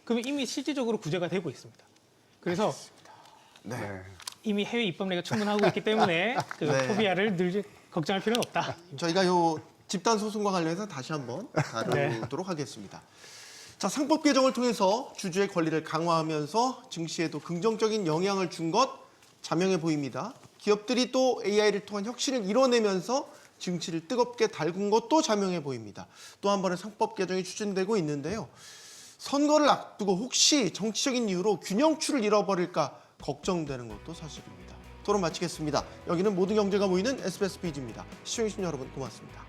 Speaker 6: 그러면 이미 실질적으로 구제가 되고 있습니다. 그래서
Speaker 1: 네.
Speaker 6: 이미 해외 입법례가 충분하고 있기 때문에 그
Speaker 1: 네.
Speaker 6: 포비아를 늘 걱정할 필요는 없다.
Speaker 1: 저희가 요 집단 소송과 관련해서 다시 한번 다루도록 하겠습니다. 자, 상법 개정을 통해서 주주의 권리를 강화하면서 증시에도 긍정적인 영향을 준 것 자명해 보입니다. 기업들이 또 AI를 통한 혁신을 이뤄내면서 증시를 뜨겁게 달군 것도 자명해 보입니다. 또 한 번의 상법 개정이 추진되고 있는데요. 선거를 앞두고 혹시 정치적인 이유로 균형추를 잃어버릴까 걱정되는 것도 사실입니다. 토론 마치겠습니다. 여기는 모든 경제가 모이는 SBS 비즈입니다. 시청해주신 여러분 고맙습니다.